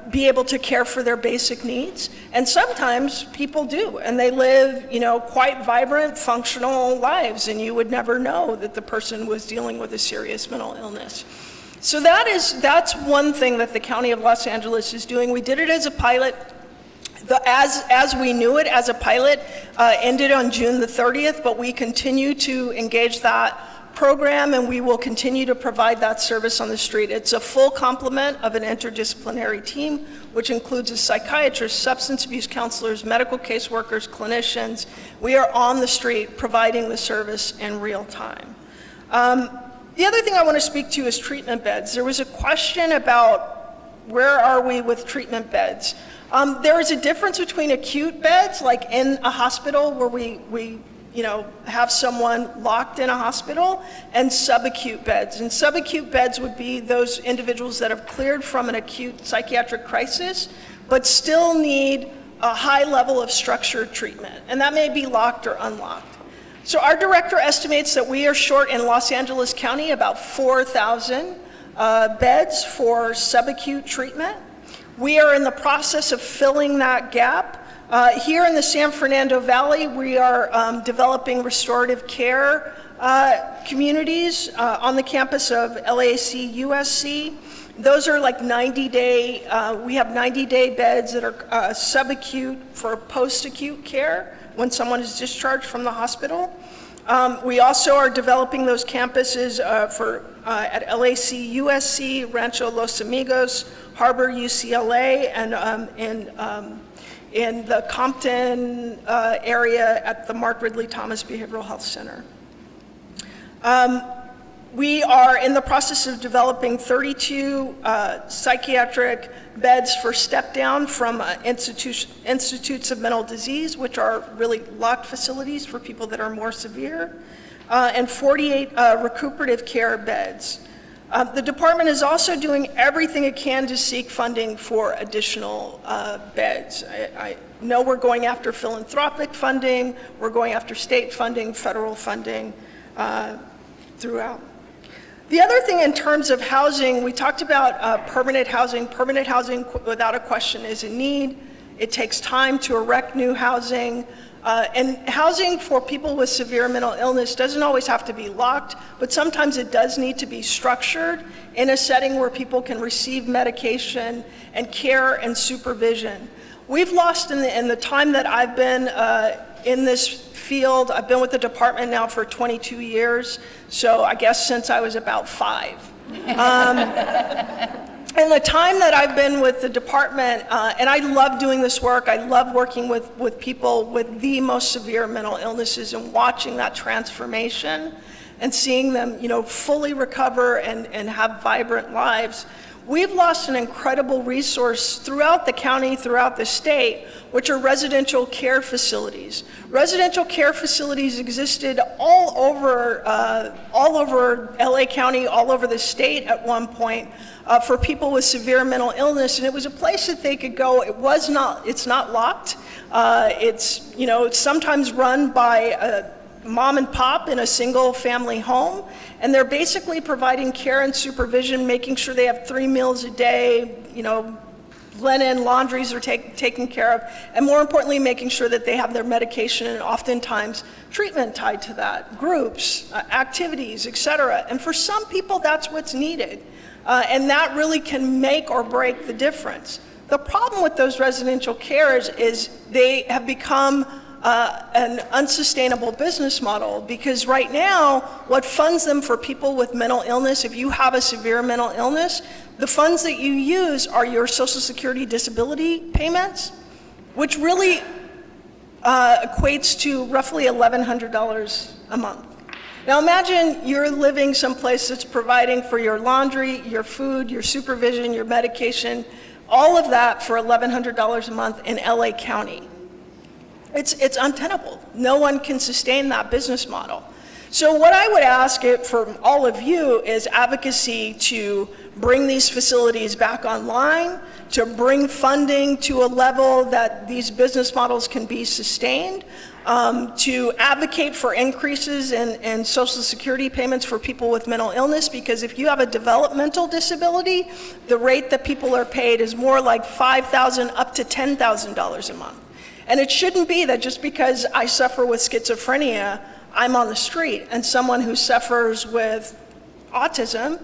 be able to care for their basic needs. And sometimes people do, and they live, quite vibrant, functional lives, and you would never know that the person was dealing with a serious mental illness. So that's one thing that the County of Los Angeles is doing. We did it as a pilot. As we knew it as a pilot, ended on June the 30th, but we continue to engage that program, and we will continue to provide that service on the street. It's a full complement of an interdisciplinary team, which includes a psychiatrist, substance abuse counselors, medical caseworkers, clinicians. We are on the street providing the service in real time. The other thing I want to speak to is treatment beds. There was a question about where are we with treatment beds. There is a difference between acute beds, like in a hospital where we have someone locked in a hospital, and subacute beds. And subacute beds would be those individuals that have cleared from an acute psychiatric crisis, but still need a high level of structured treatment. And that may be locked or unlocked. So our director estimates that we are short in Los Angeles County about 4,000 beds for subacute treatment. We are in the process of filling that gap. Here in the San Fernando Valley, we are developing restorative care communities on the campus of LAC USC. Those are like 90-day, we have 90-day beds that are subacute for post-acute care when someone is discharged from the hospital. We also are developing those campuses at LAC USC, Rancho Los Amigos, Harbor UCLA, and in the Compton area at the Mark Ridley Thomas Behavioral Health Center. We are in the process of developing 32 psychiatric beds for step down from institutes of mental disease, which are really locked facilities for people that are more severe, and 48 recuperative care beds. The department is also doing everything it can to seek funding for additional beds. I know we're going after philanthropic funding, we're going after state funding, federal funding throughout. The other thing in terms of housing, we talked about permanent housing. Permanent housing, without a question, is a need. It takes time to erect new housing. And housing for people with severe mental illness doesn't always have to be locked, but sometimes it does need to be structured in a setting where people can receive medication and care and supervision. We've lost in the time that I've been in this field, I've been with the department now for 22 years, so I guess since I was about 5. And the time that I've been with the department, and I love doing this work, I love working with people with the most severe mental illnesses and watching that transformation and seeing them, fully recover and have vibrant lives. We've lost an incredible resource throughout the county, throughout the state, which are residential care facilities. Residential care facilities existed all over LA County, all over the state at one point for people with severe mental illness, and it was a place that they could go. It's not locked. It's sometimes run by mom and pop in a single family home, and they're basically providing care and supervision, making sure they have 3 meals a day, linen, laundries are taken care of, and more importantly, making sure that they have their medication and oftentimes treatment tied to that, groups, activities, etc. And for some people, that's what's needed, and that really can make or break the difference. The problem with those residential cares is they have become an unsustainable business model, because right now, what funds them for people with mental illness, if you have a severe mental illness, the funds that you use are your Social Security disability payments, which really equates to roughly $1,100 a month. Now imagine you're living someplace that's providing for your laundry, your food, your supervision, your medication, all of that for $1,100 a month in LA County. It's untenable. No one can sustain that business model. So what I would ask from all of you is advocacy to bring these facilities back online, to bring funding to a level that these business models can be sustained, to advocate for increases in Social Security payments for people with mental illness, because if you have a developmental disability, the rate that people are paid is more like $5,000 up to $10,000 a month. And it shouldn't be that just because I suffer with schizophrenia, I'm on the street, and someone who suffers with autism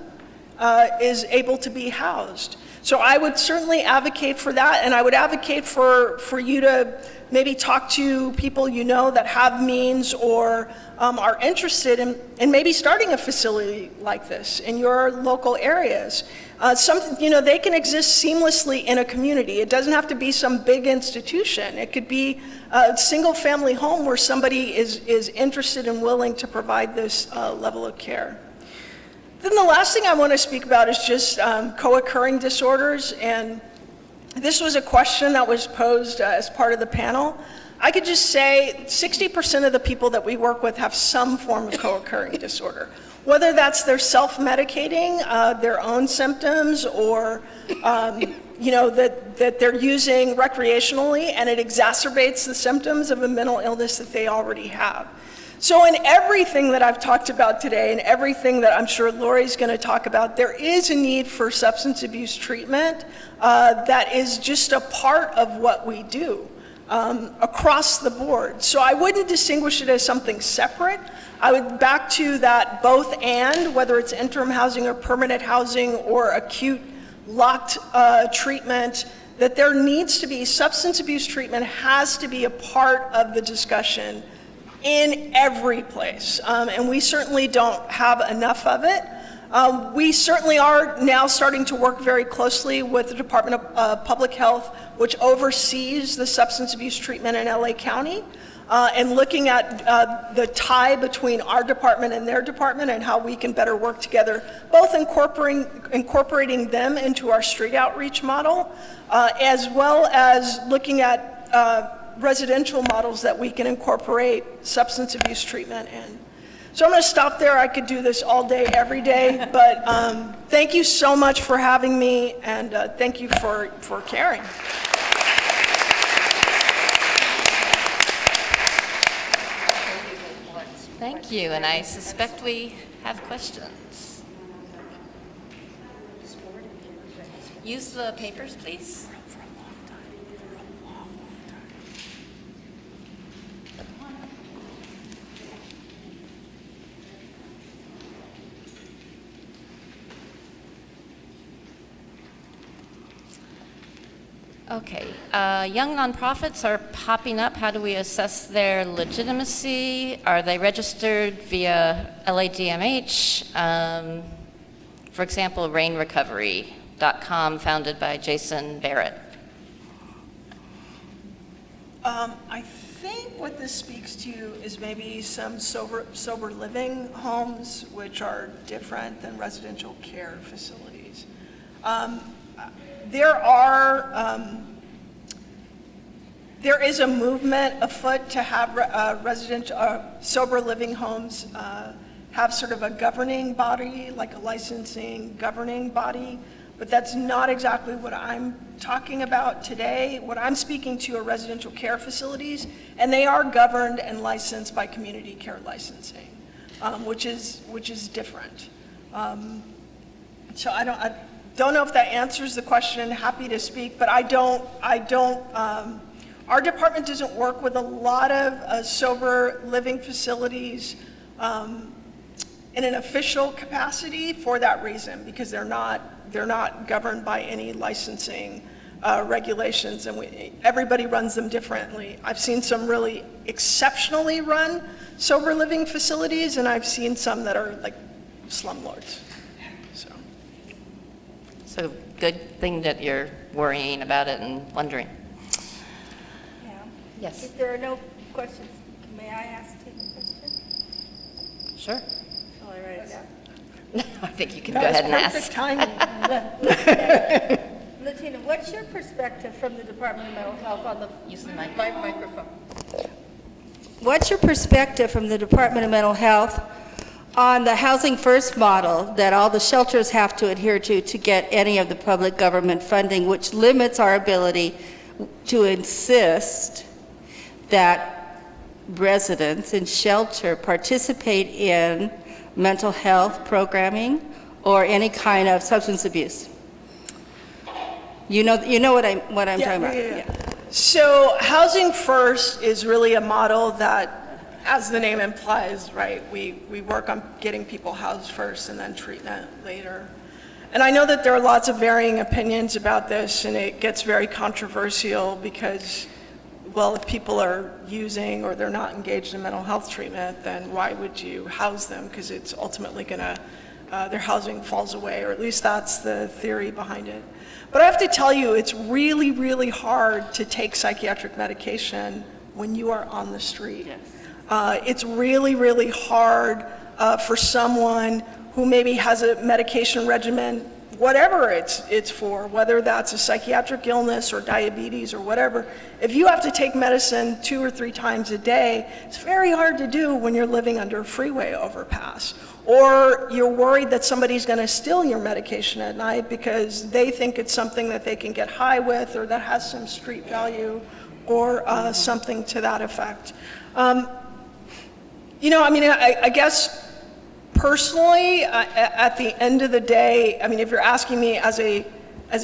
is able to be housed. So I would certainly advocate for that, and I would advocate for you to maybe talk to people that have means or are interested in maybe starting a facility like this in your local areas. They can exist seamlessly in a community. It doesn't have to be some big institution. It could be a single family home where somebody is interested and willing to provide this level of care. Then the last thing I want to speak about is just co-occurring disorders, and this was a question that was posed as part of the panel. I could just say 60% of the people that we work with have some form of co-occurring disorder. Whether that's their self-medicating their own symptoms, or that they're using recreationally and it exacerbates the symptoms of a mental illness that they already have. So in everything that I've talked about today and everything that I'm sure Lori's going to talk about, there is a need for substance abuse treatment that is just a part of what we do across the board. So I wouldn't distinguish it as something separate. I would back to that both and, whether it's interim housing or permanent housing or acute locked treatment, that there needs to be substance abuse treatment has to be a part of the discussion in every place, and we certainly don't have enough of it. We certainly are now starting to work very closely with the Department of Public Health, which oversees the substance abuse treatment in LA County, and looking at the tie between our department and their department and how we can better work together, both incorporating them into our street outreach model, as well as looking at residential models that we can incorporate substance abuse treatment in. So I'm going to stop there. I could do this all day, every day, but thank you so much for having me, and thank you for caring. Thank you, and I suspect we have questions. Use the papers, please. Okay, young nonprofits are popping up. How do we assess their legitimacy? Are they registered via LADMH? For example, rainrecovery.com, founded by Jason Barrett. I think what this speaks to is maybe some sober living homes, which are different than residential care facilities. There is a movement afoot to have sober living homes have sort of a governing body, like a licensing governing body, but that's not exactly what I'm talking about today. What I'm speaking to are residential care facilities, and they are governed and licensed by community care licensing, which is different. So I don't know if that answers the question. Happy to speak, but our department doesn't work with a lot of sober living facilities in an official capacity for that reason, because they're not governed by any licensing regulations, and everybody runs them differently. I've seen some really exceptionally run sober living facilities, and I've seen some that are like slumlords. So good thing that you're worrying about it and wondering. Yeah. Yes. If there are no questions, may I ask Tina a question? Sure. Shall I write it down? I think you can go ahead and ask. Perfect timing. Latina, what's your perspective from the Department of Mental Health on the Use the mic. microphone? What's your perspective from the Department of Mental Health on the Housing First model that all the shelters have to adhere to get any of the public government funding, which limits our ability to insist that residents in shelter participate in mental health programming or any kind of substance abuse? You know what I'm talking about. Yeah. So Housing First is really a model that, as the name implies, right, we work on getting people housed first and then treatment later. And I know that there are lots of varying opinions about this, and it gets very controversial because, well, if people are using or they're not engaged in mental health treatment, then why would you house them? Because it's ultimately gonna, their housing falls away, or at least that's the theory behind it. But I have to tell you, it's really, really hard to take psychiatric medication when you are on the street. Yes. It's really, really hard for someone who maybe has a medication regimen, whatever it's for, whether that's a psychiatric illness or diabetes or whatever. If you have to take medicine 2 or 3 times a day, it's very hard to do when you're living under a freeway overpass. Or you're worried that somebody's going to steal your medication at night because they think it's something that they can get high with or that has some street value or something to that effect. I guess personally, at the end of the day, if you're asking me as a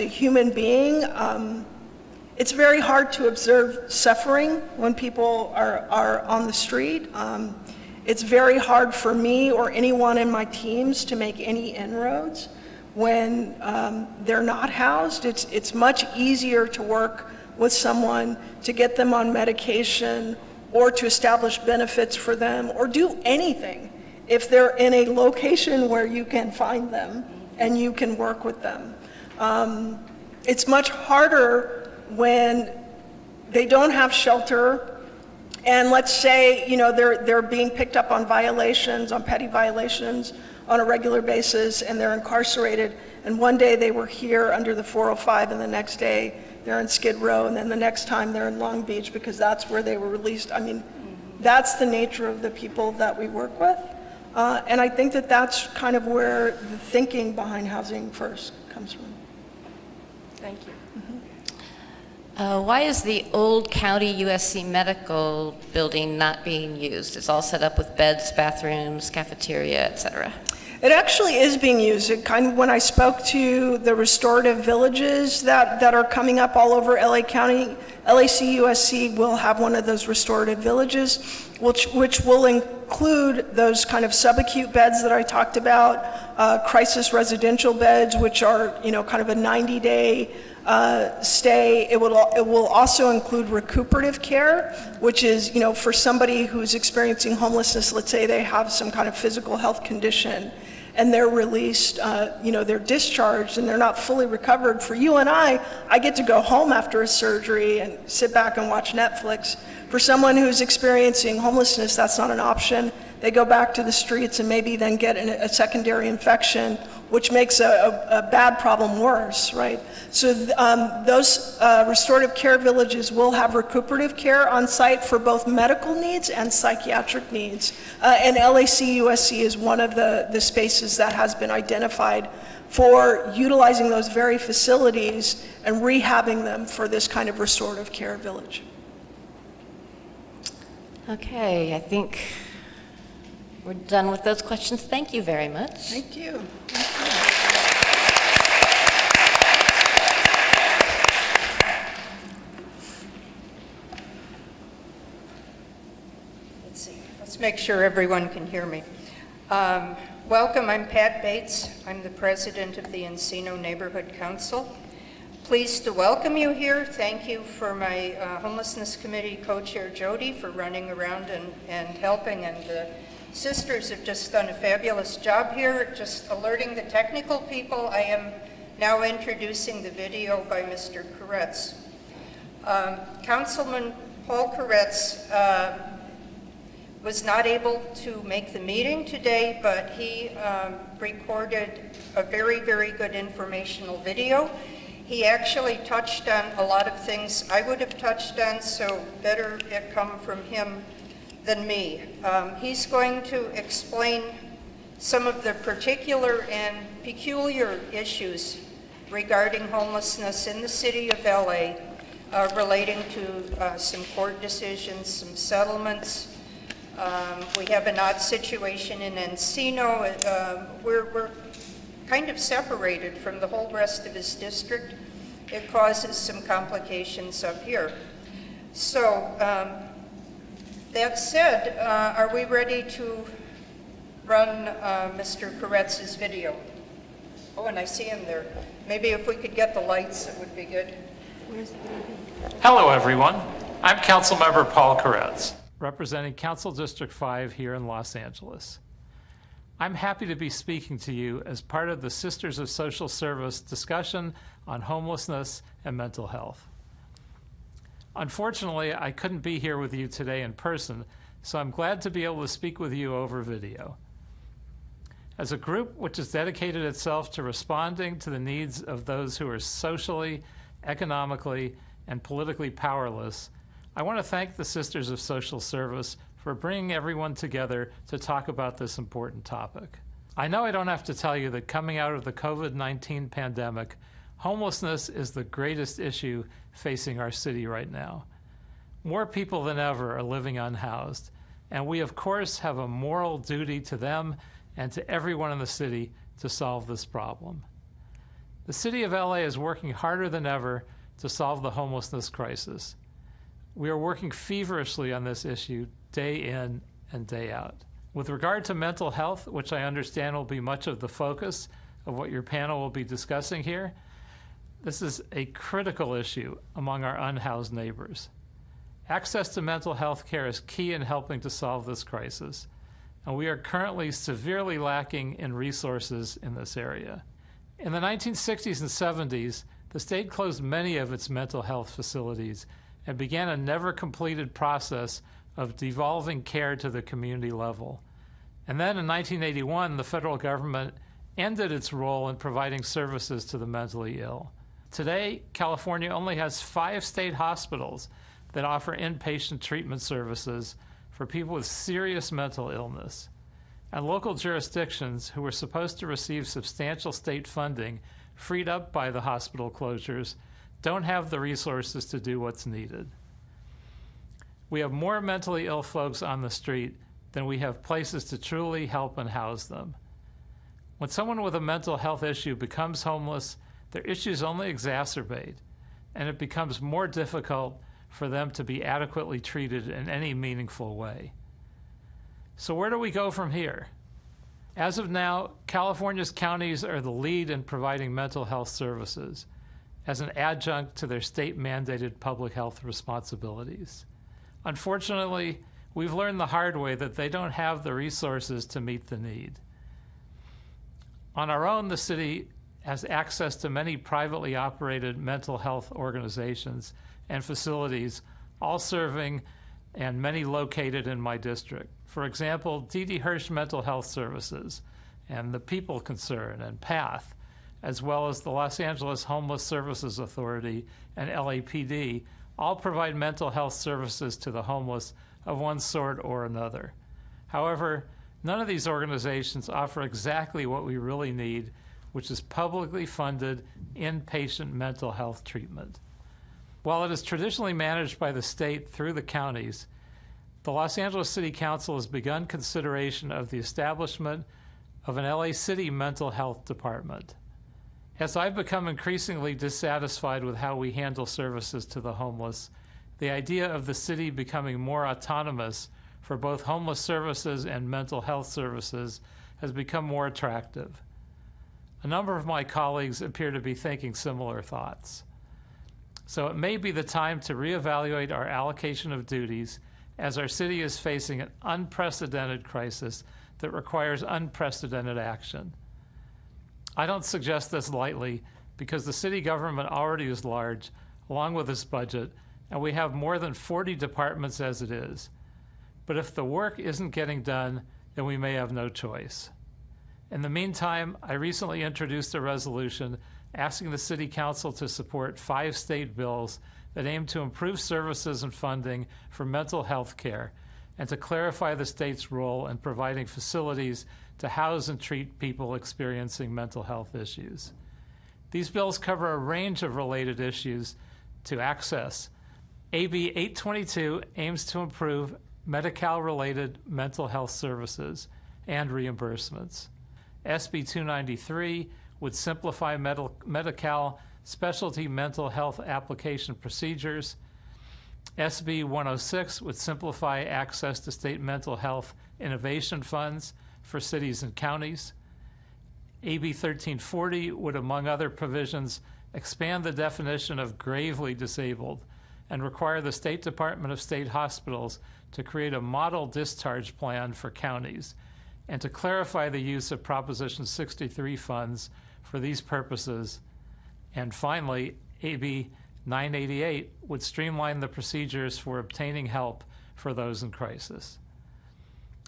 human being, it's very hard to observe suffering when people are on the street. It's very hard for me or anyone in my teams to make any inroads when they're not housed. It's much easier to work with someone to get them on medication or to establish benefits for them, or do anything if they're in a location where you can find them and you can work with them. It's much harder when they don't have shelter, and let's say they're being picked up on violations, on petty violations on a regular basis, and they're incarcerated, and one day they were here under the 405 and the next day they're in Skid Row, and then the next time they're in Long Beach because that's where they were released. That's the nature of the people that we work with. And I think that that's kind of where the thinking behind Housing First comes from. Thank you. Why is the old county USC medical building not being used? It's all set up with beds, bathrooms, cafeteria, et cetera. It actually is being used. It kind of, when I spoke to the restorative villages that are coming up all over LA County, LAC-USC will have one of those restorative villages, which will include those kind of subacute beds that I talked about, crisis residential beds, which are, kind of a 90-day stay. It will also include recuperative care, which is, for somebody who's experiencing homelessness, let's say they have some kind of physical health condition, and they're released, they're discharged and they're not fully recovered. For you and I get to go home after a surgery and sit back and watch Netflix. For someone who's experiencing homelessness, that's not an option. They go back to the streets and maybe then get a secondary infection, which makes a bad problem worse, right? So those restorative care villages will have recuperative care on site for both medical needs and psychiatric needs. And LAC-USC is one of the spaces that has been identified for utilizing those very facilities and rehabbing them for this kind of restorative care village. Okay, I think we're done with those questions. Thank you very much. Thank you. Let's see. Let's make sure everyone can hear me. Welcome, I'm Pat Bates. I'm the president of the Encino Neighborhood Council. Pleased to welcome you here. Thank you for my Homelessness Committee co-chair Jody for running around and helping, and the sisters have just done a fabulous job here, just alerting the technical people. I am now introducing the video by Mr. Koretz. Councilman Paul Koretz was not able to make the meeting today, but he recorded a very, very good informational video. He actually touched on a lot of things I would have touched on, so better it come from him than me. He's going to explain some of the particular and peculiar issues regarding homelessness in the city of LA, relating to some court decisions, some settlements. We have an odd situation in Encino. We're kind of separated from the whole rest of his district. It causes some complications up here. So that said, are we ready to run Mr. Koretz's video? Oh, and I see him there. Maybe if we could get the lights, it would be good. Hello, everyone. I'm Councilmember Paul Koretz, representing Council District 5 here in Los Angeles. I'm happy to be speaking to you as part of the Sisters of Social Service discussion on homelessness and mental health. Unfortunately, I couldn't be here with you today in person, so I'm glad to be able to speak with you over video. As a group which has dedicated itself to responding to the needs of those who are socially, economically, and politically powerless, I want to thank the Sisters of Social Service for bringing everyone together to talk about this important topic. I know I don't have to tell you that coming out of the COVID-19 pandemic, homelessness is the greatest issue facing our city right now. More people than ever are living unhoused, and we of course have a moral duty to them and to everyone in the city to solve this problem. The city of LA is working harder than ever to solve the homelessness crisis. We are working feverishly on this issue day in and day out. With regard to mental health, which I understand will be much of the focus of what your panel will be discussing here, this is a critical issue among our unhoused neighbors. Access to mental health care is key in helping to solve this crisis, and we are currently severely lacking in resources in this area. In the 1960s and 70s, the state closed many of its mental health facilities and began a never-completed process of devolving care to the community level. And then in 1981, the federal government ended its role in providing services to the mentally ill. Today, California only has 5 state hospitals that offer inpatient treatment services for people with serious mental illness. and local jurisdictions who were supposed to receive substantial state funding freed up by the hospital closures don't have the resources to do what's needed. We have more mentally ill folks on the street than we have places to truly help and house them. When someone with a mental health issue becomes homeless, their issues only exacerbate, and it becomes more difficult for them to be adequately treated in any meaningful way. So where do we go from here? As of now, California's counties are the lead in providing mental health services as an adjunct to their state-mandated public health responsibilities. Unfortunately, we've learned the hard way that they don't have the resources to meet the need. On our own, the city has access to many privately operated mental health organizations and facilities, all serving and many located in my district. For example, D.D. Hirsch Mental Health Services and the People Concern and PATH, as well as the Los Angeles Homeless Services Authority and LAPD, all provide mental health services to the homeless of one sort or another. However, none of these organizations offer exactly what we really need, which is publicly funded inpatient mental health treatment. While it is traditionally managed by the state through the counties, the Los Angeles City Council has begun consideration of the establishment of an LA City mental health department. As I've become increasingly dissatisfied with how we handle services to the homeless, the idea of the city becoming more autonomous for both homeless services and mental health services has become more attractive. A number of my colleagues appear to be thinking similar thoughts. So it may be the time to reevaluate our allocation of duties as our city is facing an unprecedented crisis that requires unprecedented action. I don't suggest this lightly because the city government already is large, along with its budget, and we have more than 40 departments as it is. But if the work isn't getting done, then we may have no choice. In the meantime, I recently introduced a resolution asking the City Council to support 5 state bills that aim to improve services and funding for mental health care and to clarify the state's role in providing facilities to house and treat people experiencing mental health issues. These bills cover a range of related issues to access. AB 822 aims to improve Medi-Cal-related mental health services and reimbursements. SB 293 would simplify Medi-Cal specialty mental health application procedures. SB 106 would simplify access to state mental health innovation funds for cities and counties. AB 1340 would, among other provisions, expand the definition of gravely disabled and require the State Department of State Hospitals to create a model discharge plan for counties and to clarify the use of Proposition 63 funds for these purposes. And finally, AB 988 would streamline the procedures for obtaining help for those in crisis.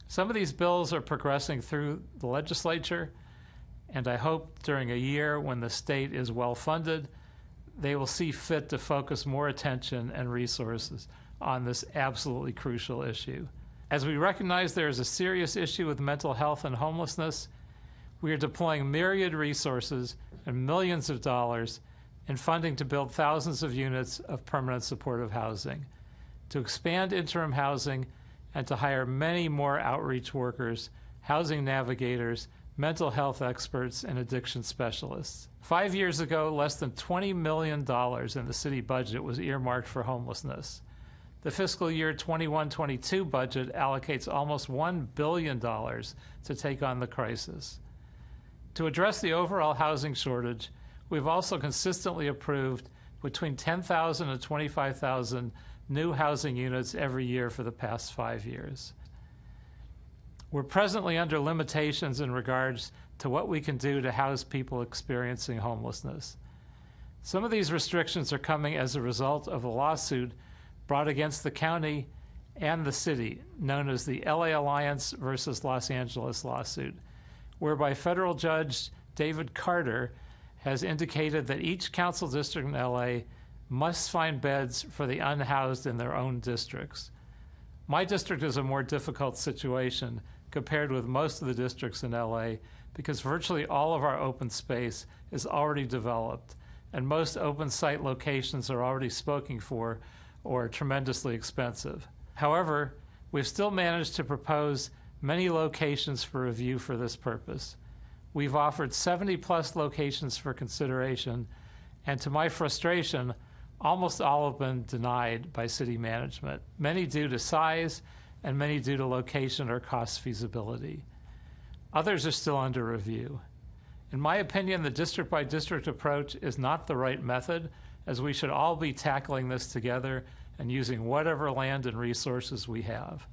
Some of these bills are progressing through the legislature, and I hope during a year when the state is well funded, they will see fit to focus more attention and resources on this absolutely crucial issue. As we recognize there is a serious issue with mental health and homelessness, we are deploying myriad resources and millions of dollars in funding to build thousands of units of permanent supportive housing, to expand interim housing, and to hire many more outreach workers, housing navigators, mental health experts, and addiction specialists. 5 years ago, less than $20 million in the city budget was earmarked for homelessness. The fiscal year 21-22 budget allocates almost $1 billion to take on the crisis. To address the overall housing shortage, we've also consistently approved between 10,000 and 25,000 new housing units every year for the past 5 years. We're presently under limitations in regards to what we can do to house people experiencing homelessness. Some of these restrictions are coming as a result of a lawsuit brought against the county and the city, known as the LA Alliance versus Los Angeles lawsuit, whereby federal judge David Carter has indicated that each council district in LA must find beds for the unhoused in their own districts. My district is a more difficult situation compared with most of the districts in LA because virtually all of our open space is already developed, and most open site locations are already spoken for or tremendously expensive. However, we've still managed to propose many locations for review for this purpose. We've offered 70+ locations for consideration, and to my frustration, almost all have been denied by city management, many due to size and many due to location or cost feasibility. Others are still under review. In my opinion, the district-by-district approach is not the right method, as we should all be tackling this together and using whatever land and resources we have.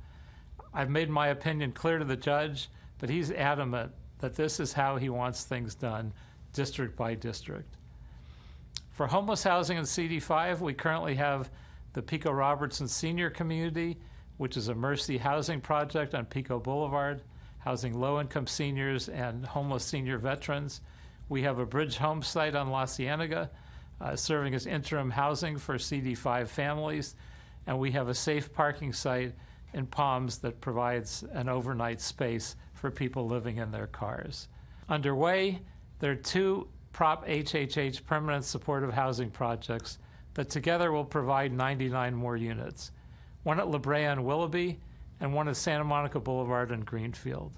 I've made my opinion clear to the judge, but he's adamant that this is how he wants things done, district by district. For homeless housing in CD5, we currently have the Pico Robertson Senior Community, which is a Mercy housing project on Pico Boulevard, housing low-income seniors and homeless senior veterans. We have a Bridge Home site on La Cienega, serving as interim housing for CD5 families, and we have a safe parking site in Palms that provides an overnight space for people living in their cars. Underway, there are 2 Prop HHH permanent supportive housing projects that together will provide 99 more units, one at La Brea and Willoughby, and one at Santa Monica Boulevard and Greenfield.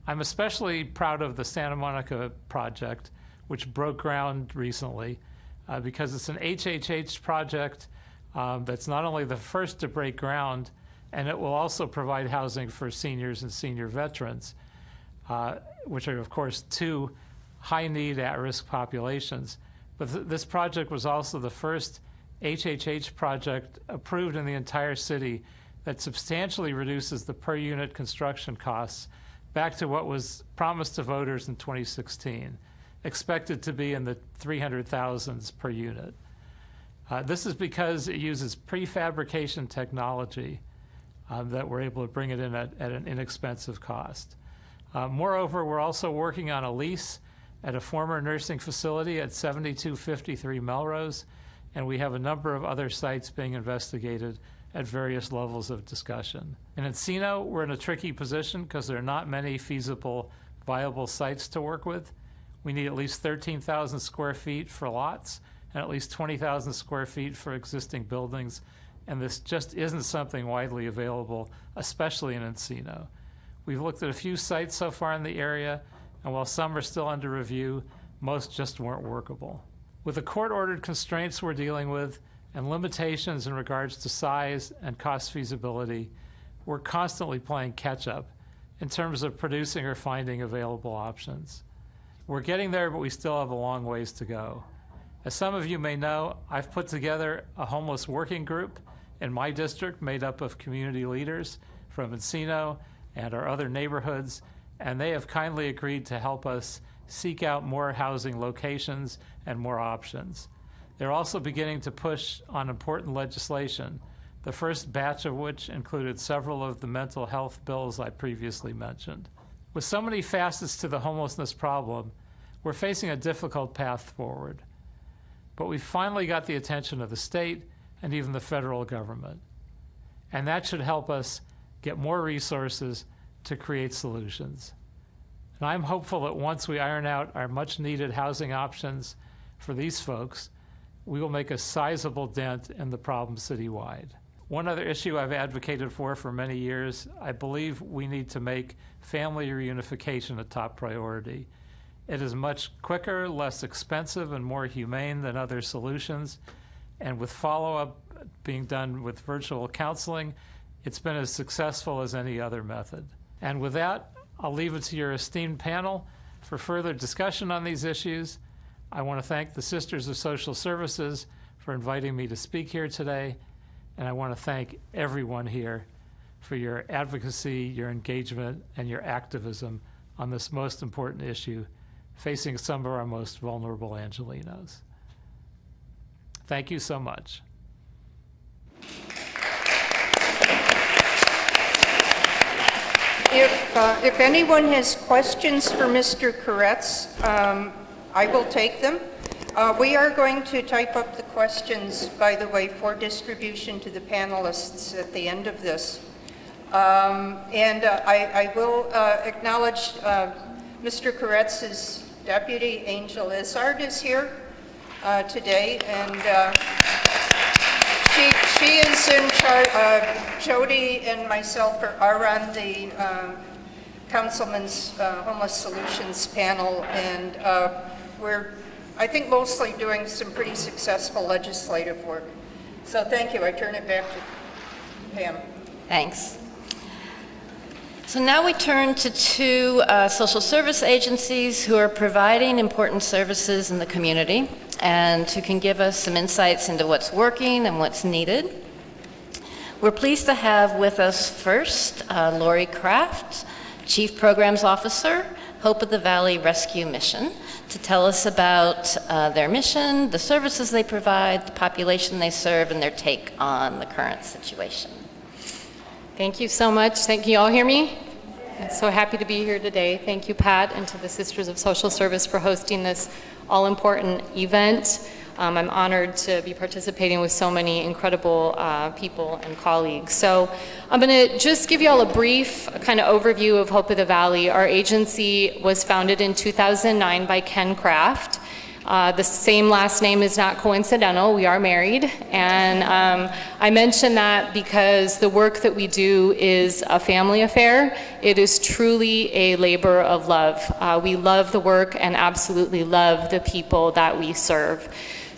I'm especially proud of the Santa Monica project, which broke ground recently, because it's an HHH project that's not only the first to break ground, and it will also provide housing for seniors and senior veterans, which are, of course, 2 high-need, at-risk populations. But this project was also the first HHH project approved in the entire city that substantially reduces the per-unit construction costs back to what was promised to voters in 2016, expected to be in the 300,000s per unit. This is because it uses prefabrication technology that we're able to bring it in at an inexpensive cost. Moreover, we're also working on a lease at a former nursing facility at 7253 Melrose, and we have a number of other sites being investigated at various levels of discussion. In Encino, we're in a tricky position because there are not many feasible, viable sites to work with. We need at least 13,000 square feet for lots and at least 20,000 square feet for existing buildings, and this just isn't something widely available, especially in Encino. We've looked at a few sites so far in the area, and while some are still under review, most just weren't workable. With the court-ordered constraints we're dealing with and limitations in regards to size and cost feasibility, we're constantly playing catch-up in terms of producing or finding available options. We're getting there, but we still have a long ways to go. As some of you may know, I've put together a homeless working group in my district made up of community leaders from Encino and our other neighborhoods, and they have kindly agreed to help us seek out more housing locations and more options. They're also beginning to push on important legislation, the first batch of which included several of the mental health bills I previously mentioned. With so many facets to the homelessness problem, we're facing a difficult path forward. But we finally got the attention of the state and even the federal government. And that should help us get more resources to create solutions. And I'm hopeful that once we iron out our much-needed housing options for these folks, we will make a sizable dent in the problem citywide. One other issue I've advocated for many years, I believe we need to make family reunification a top priority. It is much quicker, less expensive, and more humane than other solutions. And with follow-up being done with virtual counseling, it's been as successful as any other method. And with that, I'll leave it to your esteemed panel for further discussion on these issues. I want to thank the Sisters of Social Services for inviting me to speak here today, and I want to thank everyone here for your advocacy, your engagement, and your activism on this most important issue facing some of our most vulnerable Angelenos. Thank you so much. If anyone has questions for Mr. Koretz, I will take them. We are going to type up the questions, by the way, for distribution to the panelists at the end of this. I will acknowledge Mr. Koretz's deputy, Angel Izzard, is here today, and she is in charge. Jody and myself are on the Councilman's Homeless Solutions panel, and we're, I think, mostly doing some pretty successful legislative work. So thank you. I turn it back to Pam. Thanks. So now we turn to two social service agencies who are providing important services in the community and who can give us some insights into what's working and what's needed. We're pleased to have with us first Lori Kraft, Chief Programs Officer, Hope of the Valley Rescue Mission, to tell us about their mission, the services they provide, the population they serve, and their take on the current situation. Thank you so much. Can you all hear me? I'm so happy to be here today. Thank you, Pat, and to the Sisters of Social Service for hosting this all-important event. I'm honored to be participating with so many incredible people and colleagues. So I'm going to just give you all a brief kind of overview of Hope of the Valley. Our agency was founded in 2009 by Ken Kraft. The same last name is not coincidental. We are married, and I mention that because the work that we do is a family affair. It is truly a labor of love. We love the work and absolutely love the people that we serve.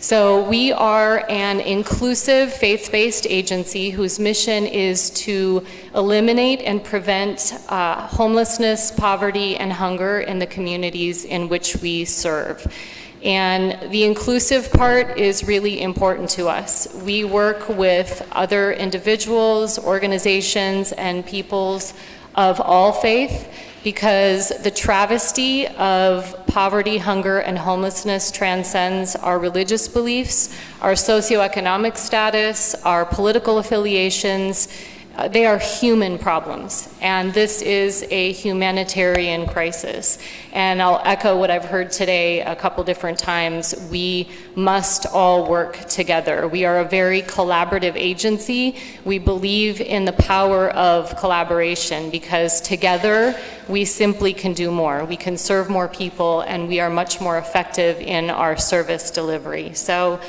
So we are an inclusive faith-based agency whose mission is to eliminate and prevent homelessness, poverty, and hunger in the communities in which we serve. And the inclusive part is really important to us. We work with other individuals, organizations, and peoples of all faith because the travesty of poverty, hunger, and homelessness transcends our religious beliefs, our socioeconomic status, our political affiliations. They are human problems, and this is a humanitarian crisis. And I'll echo what I've heard today a couple different times. We must all work together. We are a very collaborative agency. We believe in the power of collaboration because together we simply can do more. We can serve more people, and we are much more effective in our service delivery. So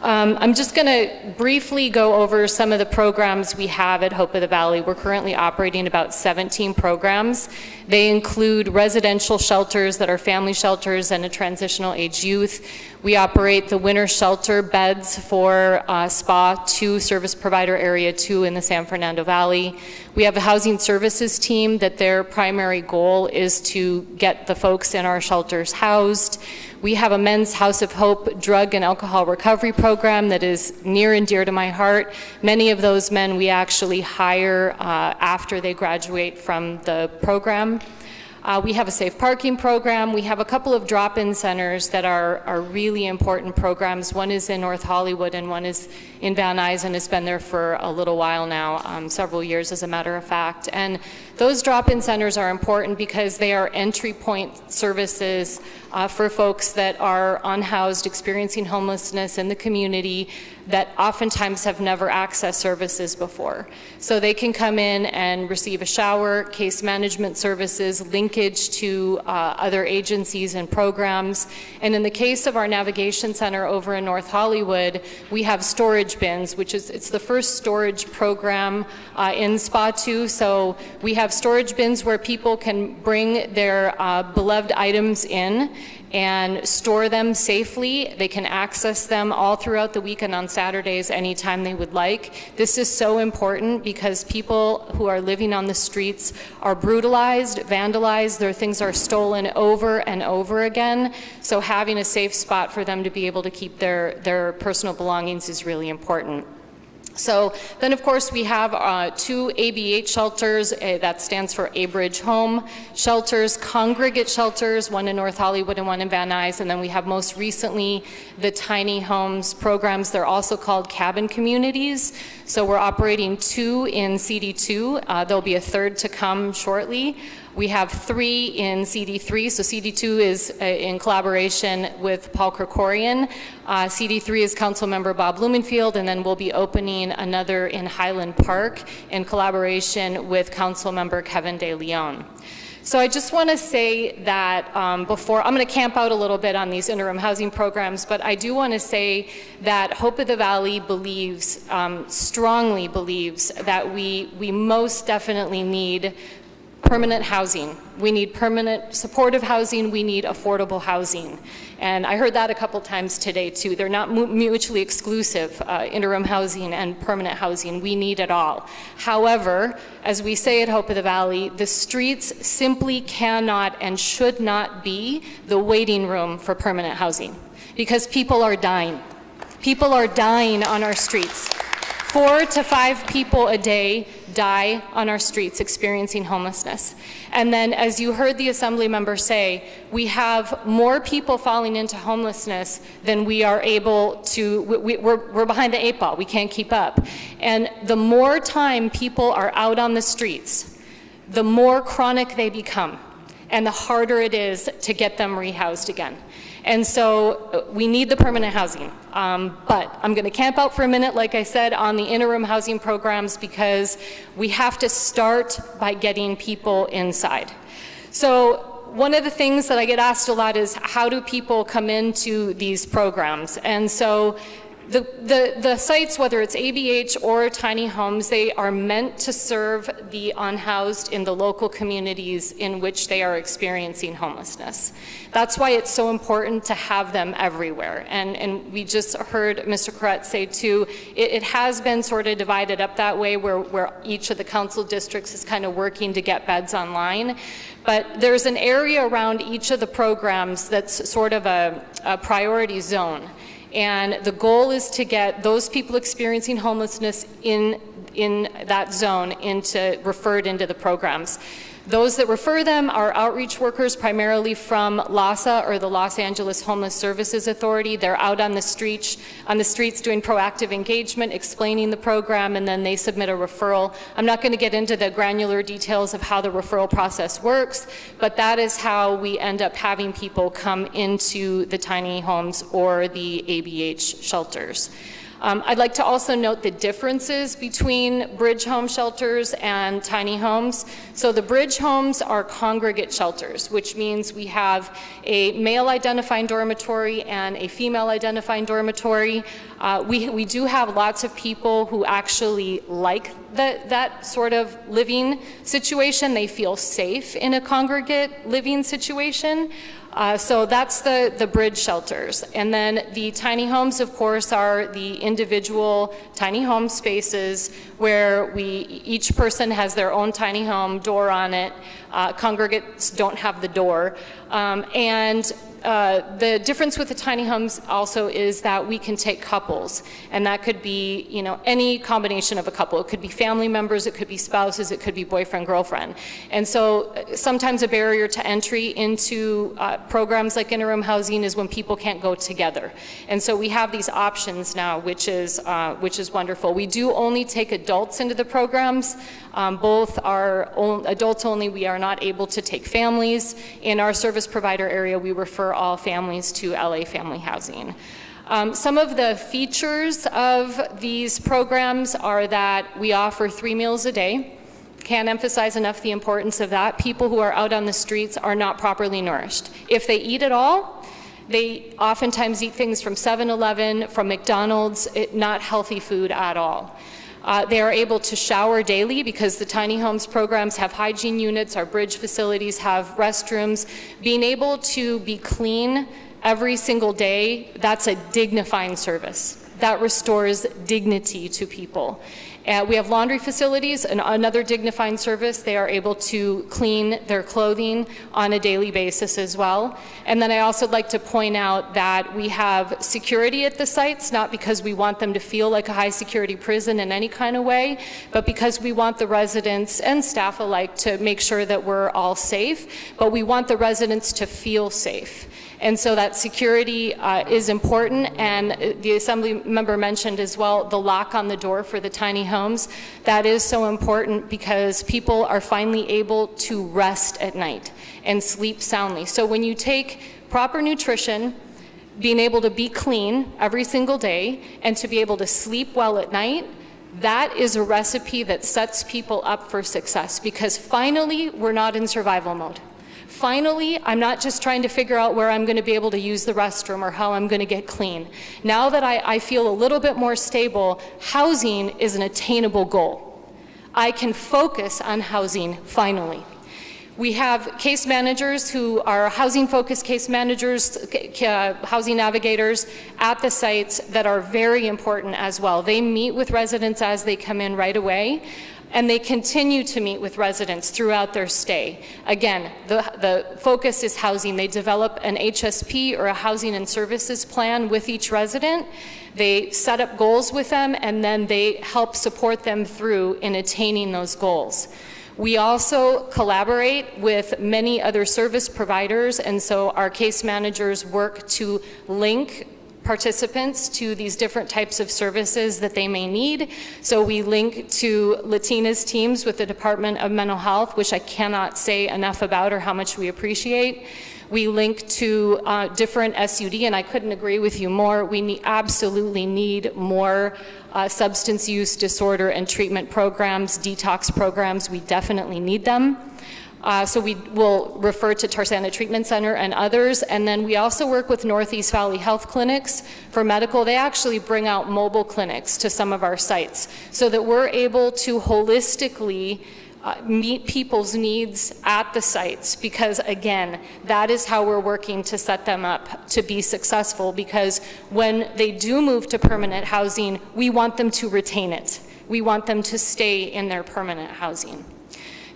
I'm just going to briefly go over some of the programs we have at Hope of the Valley. We're currently operating about 17 programs. They include residential shelters that are family shelters and a transitional age youth. We operate the winter shelter beds for SPA 2 service provider area 2 in the San Fernando Valley. We have a housing services team that their primary goal is to get the folks in our shelters housed. We have a Men's House of Hope drug and alcohol recovery program that is near and dear to my heart. Many of those men we actually hire after they graduate from the program. We have a safe parking program. We have a couple of drop-in centers that are really important programs. One is in North Hollywood and one is in Van Nuys and has been there for a little while now, several years as a matter of fact. And those drop-in centers are important because they are entry point services for folks that are unhoused, experiencing homelessness in the community that oftentimes have never accessed services before. So they can come in and receive a shower, case management services, linkage to other agencies and programs. And in the case of our navigation center over in North Hollywood, we have storage bins, which is, it's the first storage program in SPA 2. So we have storage bins where people can bring their beloved items in and store them safely. They can access them all throughout the week and on Saturdays anytime they would like. This is so important because people who are living on the streets are brutalized, vandalized, their things are stolen over and over again. So having a safe spot for them to be able to keep their personal belongings is really important. So then, of course, we have 2 ABH shelters, that stands for Abridge Home Shelters, congregate shelters, one in North Hollywood and one in Van Nuys, and then we have most recently the tiny homes programs. They're also called cabin communities. So we're operating 2 in CD2. There'll be a third to come shortly. We have 3 in CD3, so CD2 is in collaboration with Paul Krikorian. CD3 is Councilmember Bob Blumenfield, and then we'll be opening another in Highland Park in collaboration with Councilmember Kevin De Leon. So I just want to say that before, I'm going to camp out a little bit on these interim housing programs, but I do want to say that Hope of the Valley believes, strongly believes, that we most definitely need permanent housing. We need permanent supportive housing. We need affordable housing. And I heard that a couple times today too. They're not mutually exclusive, interim housing and permanent housing. We need it all. However, as we say at Hope of the Valley, the streets simply cannot and should not be the waiting room for permanent housing, because people are dying. People are dying on our streets. 4 to 5 people a day die on our streets experiencing homelessness. And then, as you heard the Assembly member say, we have more people falling into homelessness than we are able to, we're behind the 8 ball, we can't keep up. And the more time people are out on the streets, the more chronic they become, and the harder it is to get them rehoused again. And so we need the permanent housing. But I'm going to camp out for a minute, like I said, on the interim housing programs, because we have to start by getting people inside. So one of the things that I get asked a lot is, how do people come into these programs? And so the sites, whether it's ABH or tiny homes, they are meant to serve the unhoused in the local communities in which they are experiencing homelessness. That's why it's so important to have them everywhere. And we just heard Mr. Corrett say too, it has been sort of divided up that way, where each of the council districts is kind of working to get beds online. But there's an area around each of the programs that's sort of a priority zone. And the goal is to get those people experiencing homelessness in that zone referred into the programs. Those that refer them are outreach workers, primarily from LAHSA, or the Los Angeles Homeless Services Authority. They're out on the streets doing proactive engagement, explaining the program, and then they submit a referral. I'm not going to get into the granular details of how the referral process works, but that is how we end up having people come into the tiny homes or the ABH shelters. I'd like to also note the differences between bridge home shelters and tiny homes. So the bridge homes are congregate shelters, which means we have a male identifying dormitory and a female identifying dormitory. We do have lots of people who actually like that sort of living situation. They feel safe in a congregate living situation. So that's the bridge shelters. And then the tiny homes, of course, are the individual tiny home spaces where each person has their own tiny home, door on it. Congregates don't have the door. The difference with the tiny homes also is that we can take couples, and that could be, any combination of a couple. It could be family members, it could be spouses, it could be boyfriend, girlfriend. And so sometimes a barrier to entry into programs like interim housing is when people can't go together. And so we have these options now, which is wonderful. We do only take adults into the programs. Both are adults only. We are not able to take families. In our service provider area, we refer all families to LA Family Housing. Some of the features of these programs are that we offer 3 meals a day. Can't emphasize enough the importance of that. People who are out on the streets are not properly nourished. If they eat at all, they oftentimes eat things from 7-Eleven, from McDonald's, not healthy food at all. They are able to shower daily because the tiny homes programs have hygiene units, our bridge facilities have restrooms. Being able to be clean every single day, that's a dignifying service. That restores dignity to people. We have laundry facilities, another dignifying service. They are able to clean their clothing on a daily basis as well. And then I also like to point out that we have security at the sites, not because we want them to feel like a high security prison in any kind of way, but because we want the residents and staff alike to make sure that we're all safe, but we want the residents to feel safe. And so that security is important, and the Assembly member mentioned as well the lock on the door for the tiny home. homes. That is so important because people are finally able to rest at night and sleep soundly. So when you take proper nutrition, being able to be clean every single day, and to be able to sleep well at night, that is a recipe that sets people up for success, because finally we're not in survival mode. Finally, I'm not just trying to figure out where I'm going to be able to use the restroom or how I'm going to get clean. Now that I feel a little bit more stable, housing is an attainable goal. I can focus on housing finally. We have case managers who are housing-focused case managers, housing navigators at the sites that are very important as well. They meet with residents as they come in right away, and they continue to meet with residents throughout their stay. Again, the focus is housing. They develop an HSP, or a housing and services plan, with each resident. They set up goals with them, and then they help support them through in attaining those goals. We also collaborate with many other service providers, and so our case managers work to link participants to these different types of services that they may need. So we link to Latinas teams with the Department of Mental Health, which I cannot say enough about or how much we appreciate. We link to different SUD, and I couldn't agree with you more. We absolutely need more substance use disorder and treatment programs, detox programs. We definitely need them. So we will refer to Tarzana Treatment Center and others. And then we also work with Northeast Valley Health Clinics for medical. They actually bring out mobile clinics to some of our sites so that we're able to holistically meet people's needs at the sites, because again, that is how we're working to set them up to be successful, because when they do move to permanent housing, we want them to retain it. We want them to stay in their permanent housing.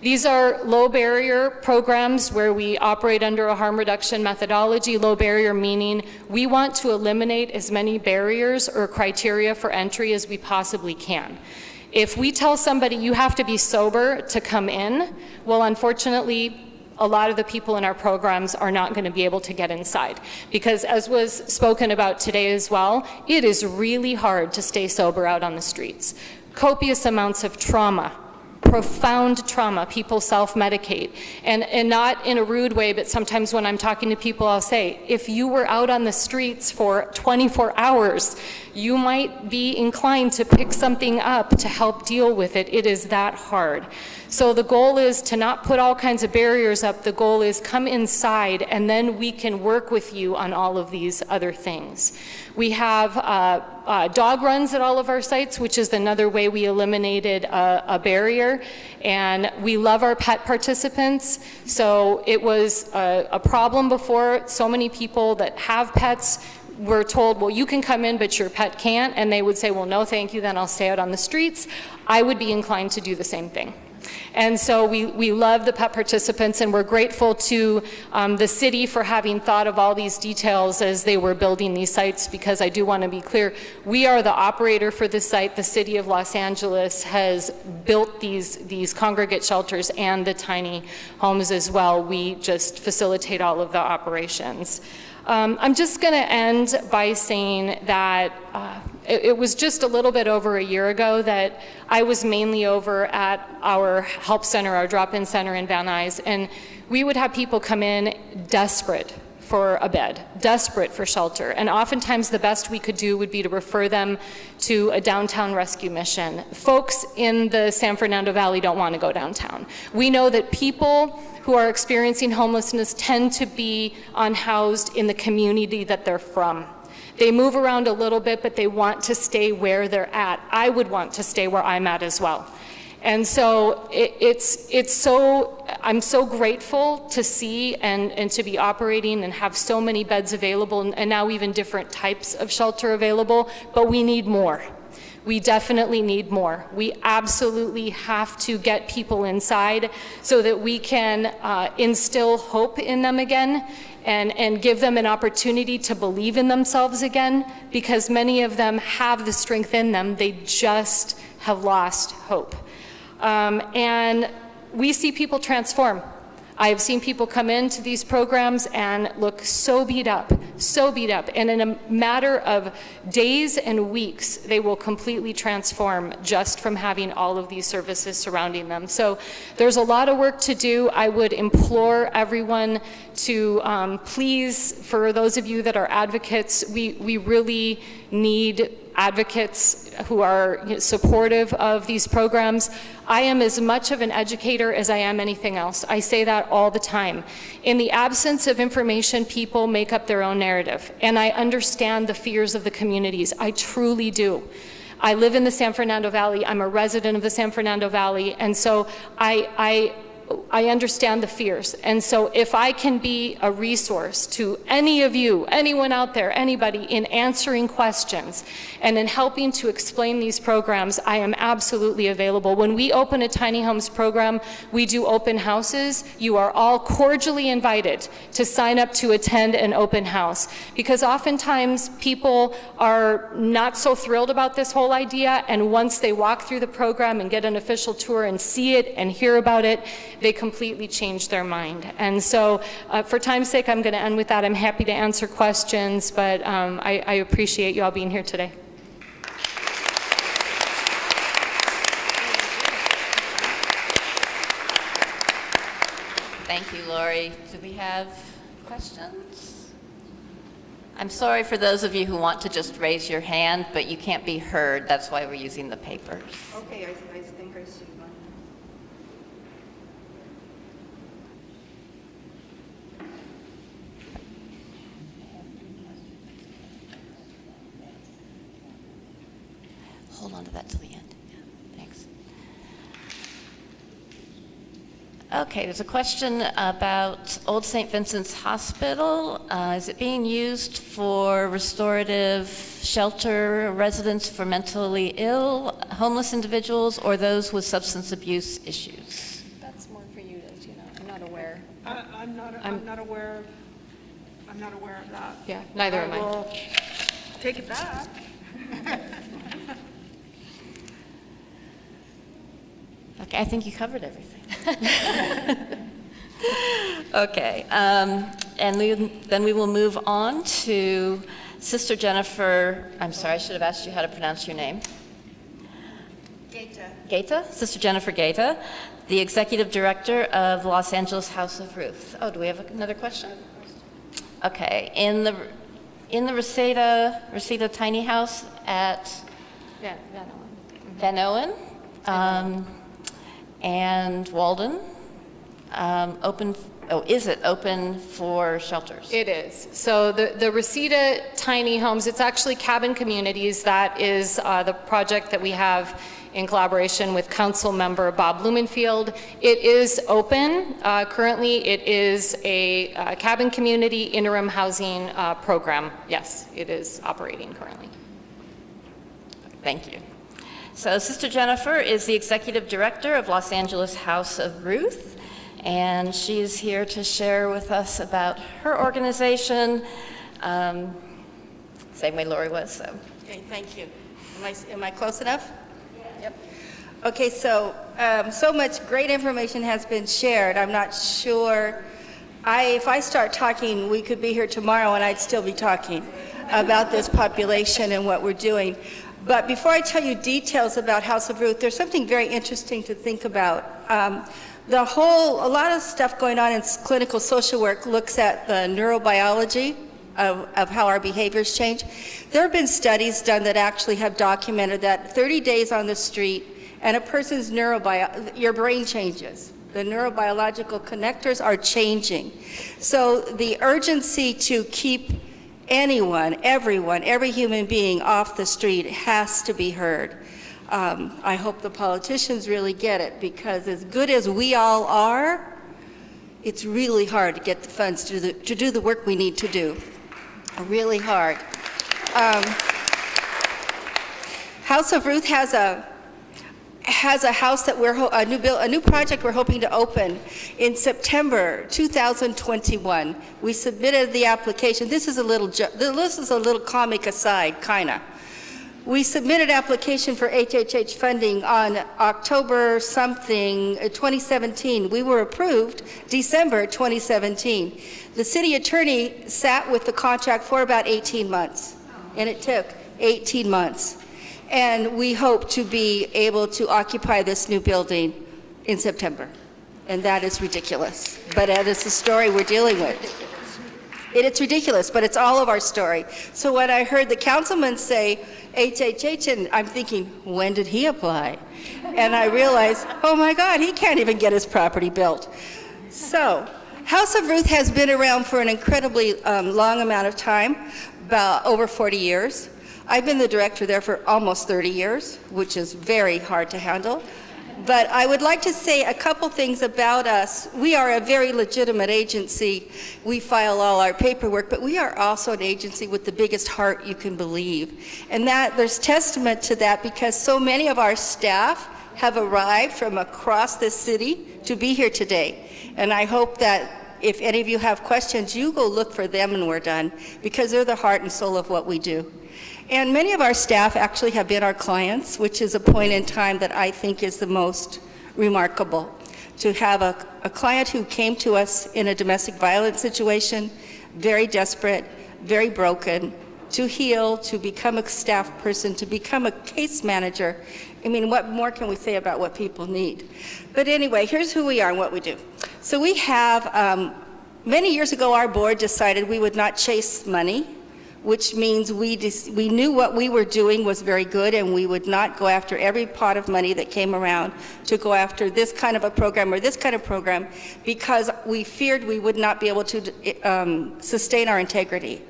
These are low barrier programs where we operate under a harm reduction methodology. Low barrier meaning we want to eliminate as many barriers or criteria for entry as we possibly can. If we tell somebody you have to be sober to come in, well, unfortunately, a lot of the people in our programs are not going to be able to get inside, because as was spoken about today as well, it is really hard to stay sober out on the streets. Copious amounts of trauma, profound trauma. People self-medicate, and not in a rude way, but sometimes when I'm talking to people, I'll say, if you were out on the streets for 24 hours, you might be inclined to pick something up to help deal with it. It is that hard. So the goal is to not put all kinds of barriers up. The goal is come inside, and then we can work with you on all of these other things. We have dog runs at all of our sites, which is another way we eliminated a barrier. And we love our pet participants. So it was a problem before. So many people that have pets were told, well, you can come in, but your pet can't. And they would say, well, no, thank you, then I'll stay out on the streets. I would be inclined to do the same thing. And so we love the pet participants, and we're grateful to the city for having thought of all these details as they were building these sites, because I do want to be clear, we are the operator for this site. The city of Los Angeles has built these congregate shelters and the tiny homes as well. We just facilitate all of the operations. I'm just going to end by saying that it was just a little bit over a year ago that I was mainly over at our help center, our drop-in center in Van Nuys, and we would have people come in desperate for a bed, desperate for shelter. And oftentimes the best we could do would be to refer them to a downtown rescue mission. Folks in the San Fernando Valley don't want to go downtown. We know that people who are experiencing homelessness tend to be unhoused in the community that they're from. They move around a little bit, but they want to stay where they're at. I would want to stay where I'm at as well. And so I'm so grateful to see and to be operating and have so many beds available, and now even different types of shelter available, but we need more. We definitely need more. We absolutely have to get people inside so that we can instill hope in them again and give them an opportunity to believe in themselves again, because many of them have the strength in them. They just have lost hope. And we see people transform. I have seen people come into these programs and look so beat up, and in a matter of days and weeks, they will completely transform just from having all of these services surrounding them. So there's a lot of work to do. I would implore everyone to please, for those of you that are advocates, we really need advocates who are supportive of these programs. I am as much of an educator as I am anything else. I say that all the time. In the absence of information, people make up their own narrative, and I understand the fears of the communities. I truly do. I live in the San Fernando Valley. I'm a resident of the San Fernando Valley, and so I understand the fears. And so if I can be a resource to any of you, anyone out there, anybody, in answering questions and in helping to explain these programs, I am absolutely available. When we open a tiny homes program, we do open houses. You are all cordially invited to sign up to attend an open house, because oftentimes people are not so thrilled about this whole idea, and once they walk through the program and get an official tour and see it and hear about it, they completely change their mind. And so for time's sake, I'm going to end with that. I'm happy to answer questions, but I appreciate you all being here today. Thank you, Lori. Do we have questions? I'm sorry for those of you who want to just raise your hand, but you can't be heard. That's why we're using the papers. Okay, I think I see one. Hold on to that till the end. Yeah, thanks. Okay, there's a question about Old St. Vincent's Hospital. Is it being used for restorative shelter residents for mentally ill, homeless individuals, or those with substance abuse issues? That's more for you, as you know. I'm not aware. I'm not aware of that. Yeah, neither am I. will take it back. Okay, I think you covered everything. Okay, and then we will move on to Sister Jennifer. I'm sorry, I should have asked you how to pronounce your name. Gaeta? Sister Jennifer Gaeta, the Executive Director of Los Angeles House of Ruth. Oh, do we have another question? Okay, in the Reseda Tiny House at Yeah, Van Owen and Walden, is it open for shelters? it is. So the Reseda Tiny Homes, it's actually cabin communities. That is the project that we have in collaboration with Council Member Bob Blumenfield. It is open. Currently, it is a cabin community interim housing program. Yes, it is operating currently. Thank you. So Sister Jennifer is the Executive Director of Los Angeles House of Ruth, and she is here to share with us about her organization, same way Lori was. So. Okay, thank you. Am I close enough? Yep. Okay, so so much great information has been shared. I'm not sure. If I start talking, we could be here tomorrow and I'd still be talking about this population and what we're doing. But before I tell you details about House of Ruth, there's something very interesting to think about. A lot of stuff going on in clinical social work looks at the neurobiology of how our behaviors change. There have been studies done that actually have documented that 30 days on the street and a person's your brain changes. The neurobiological connectors are changing. So the urgency to keep anyone, everyone, every human being off the street has to be heard. I hope the politicians really get it, because as good as we all are, it's really hard to get the funds to do the work we need to do. Really hard. House of Ruth has a house that a new project we're hoping to open in September 2021. We submitted the application. This is a little comic aside, kinda. We submitted application for HHH funding on October something, 2017. We were approved December 2017. The city attorney sat with the contract for about 18 months, and it took 18 months. And we hope to be able to occupy this new building in September. And that is ridiculous. But that is the story we're dealing with. It's ridiculous, but it's all of our story. So when I heard the councilman say HHH, and I'm thinking, when did he apply? And I realized, oh my God, he can't even get his property built. So House of Ruth has been around for an incredibly long amount of time, about over 40 years. I've been the director there for almost 30 years, which is very hard to handle. But I would like to say a couple things about us. We are a very legitimate agency. We file all our paperwork, but we are also an agency with the biggest heart you can believe. And that there's testament to that because so many of our staff have arrived from across this city to be here today. And I hope that if any of you have questions, you go look for them when we're done, because they're the heart and soul of what we do. And many of our staff actually have been our clients, which is a point in time that I think is the most remarkable. To have a client who came to us in a domestic violence situation, very desperate, very broken, to heal, to become a staff person, to become a case manager. I mean, what more can we say about what people need? But anyway, here's who we are and what we do. So we have, many years ago, our board decided we would not chase money, which means we knew what we were doing was very good, and we would not go after every pot of money that came around to go after this kind of a program or this kind of program, because we feared we would not be able to sustain our integrity.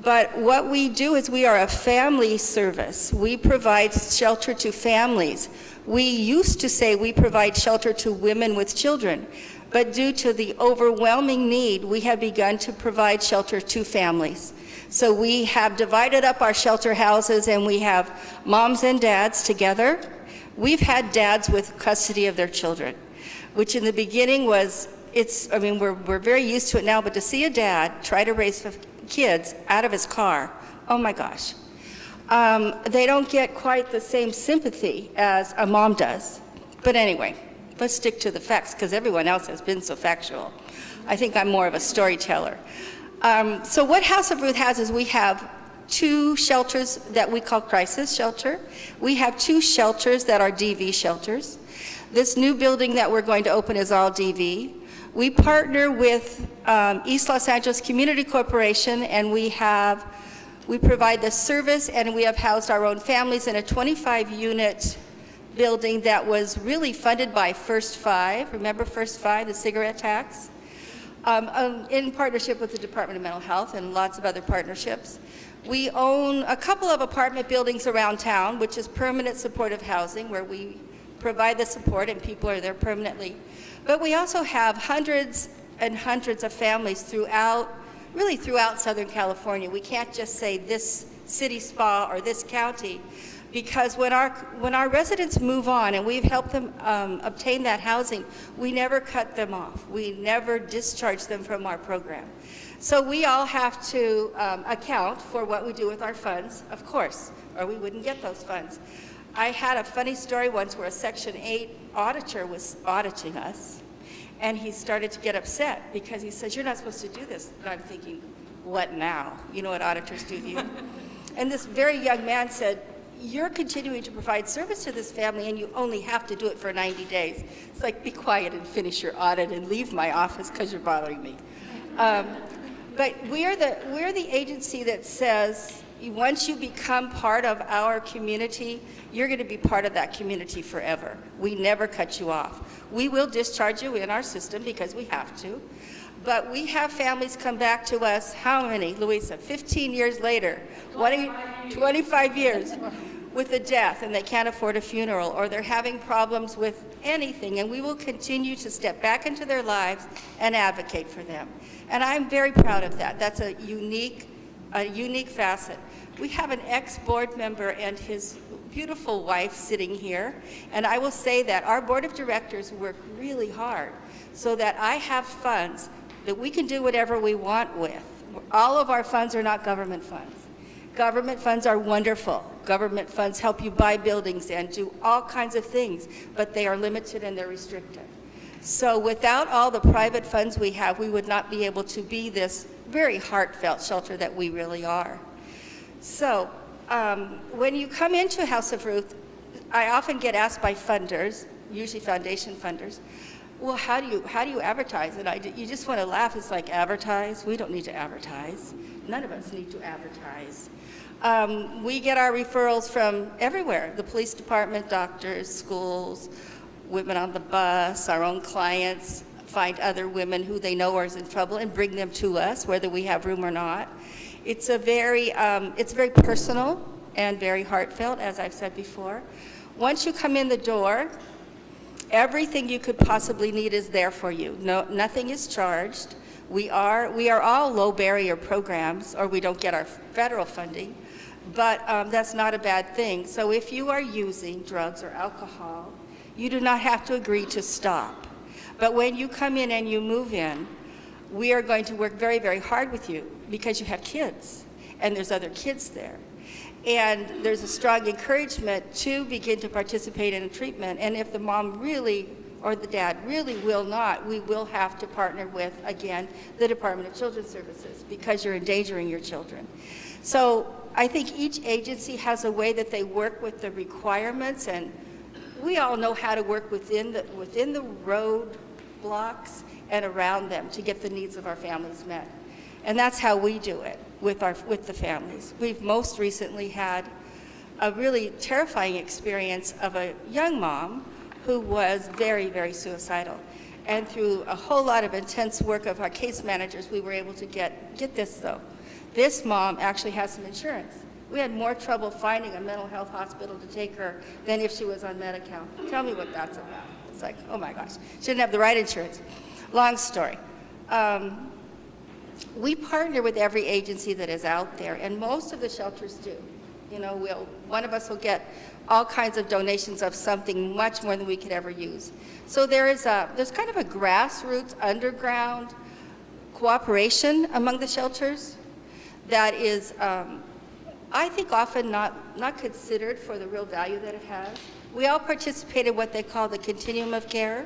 But what we do is we are a family service. We provide shelter to families. We used to say we provide shelter to women with children, but due to the overwhelming need, we have begun to provide shelter to families. So we have divided up our shelter houses, and we have moms and dads together. We've had dads with custody of their children, which in the beginning was, we're very used to it now, but to see a dad try to raise kids out of his car, oh my gosh. They don't get quite the same sympathy as a mom does. But anyway, let's stick to the facts, because everyone else has been so factual. I think I'm more of a storyteller. So what House of Ruth has is we have 2 shelters that we call crisis shelter. We have 2 shelters that are DV shelters. This new building that we're going to open is all DV. We partner with East Los Angeles Community Corporation, and we provide the service, and we have housed our own families in a 25-unit building that was really funded by First Five. Remember First Five, the cigarette tax? In partnership with the Department of Mental Health and lots of other partnerships. We own a couple of apartment buildings around town, which is permanent supportive housing, where we provide the support and people are there permanently. But we also have hundreds and hundreds of families throughout Southern California. We can't just say this city spa or this county, because when our residents move on and we've helped them obtain that housing, we never cut them off. We never discharge them from our program. So we all have to account for what we do with our funds, of course, or we wouldn't get those funds. I had a funny story once where a Section 8 auditor was auditing us, and he started to get upset because he says, "You're not supposed to do this." And I'm thinking, what now? You know what auditors do to you? And this very young man said, "You're continuing to provide service to this family, and you only have to do it for 90 days. It's like, be quiet and finish your audit and leave my office because you're bothering me. But we're the agency that says, once you become part of our community, you're going to be part of that community forever. We never cut you off. We will discharge you in our system because we have to. But we have families come back to us, how many, Louisa? 15 years later. 25 years with a death, and they can't afford a funeral, or they're having problems with anything, and we will continue to step back into their lives and advocate for them. And I'm very proud of that. That's a unique facet. We have an ex-board member and his beautiful wife sitting here, and I will say that our board of directors work really hard so that I have funds that we can do whatever we want with. All of our funds are not government funds. Government funds are wonderful, government funds help you buy buildings and do all kinds of things, but they are limited and they're restricted. So without all the private funds we have, we would not be able to be this very heartfelt shelter that we really are. So when you come into House of Ruth, I often get asked by funders, usually foundation funders, well, how do you advertise? And you just want to laugh. It's like, advertise? We don't need to advertise. None of us need to advertise. We get our referrals from everywhere, the police department, doctors, schools, women on the bus, our own clients find other women who they know are in trouble and bring them to us, whether we have room or not. It's very personal and very heartfelt, as I've said before. Once you come in the door, everything you could possibly need is there for you. Nothing is charged. We are all low barrier programs, or we don't get our federal funding, but that's not a bad thing. So if you are using drugs or alcohol, you do not have to agree to stop. But when you come in and you move in, we are going to work very, very hard with you because you have kids, and there's other kids there. And there's a strong encouragement to begin to participate in a treatment. And if the mom really, or the dad really will not, we will have to partner with, again, the Department of Children's Services, because you're endangering your children. So I think each agency has a way that they work with the requirements, and we all know how to work within the road blocks and around them to get the needs of our families met. And that's how we do it with the families. We've most recently had a really terrifying experience of a young mom who was very, very suicidal. And through a whole lot of intense work of our case managers, we were able to get this though. This mom actually has some insurance. We had more trouble finding a mental health hospital to take her than if she was on Medi-Cal. Tell me what that's about. It's like, oh my gosh, she didn't have the right insurance. Long story. We partner with every agency that is out there, and most of the shelters do. You know, one of us will get all kinds of donations of something much more than we could ever use. So there's kind of a grassroots, underground cooperation among the shelters that is, I think, often not considered for the real value that it has. We all participate in what they call the continuum of care,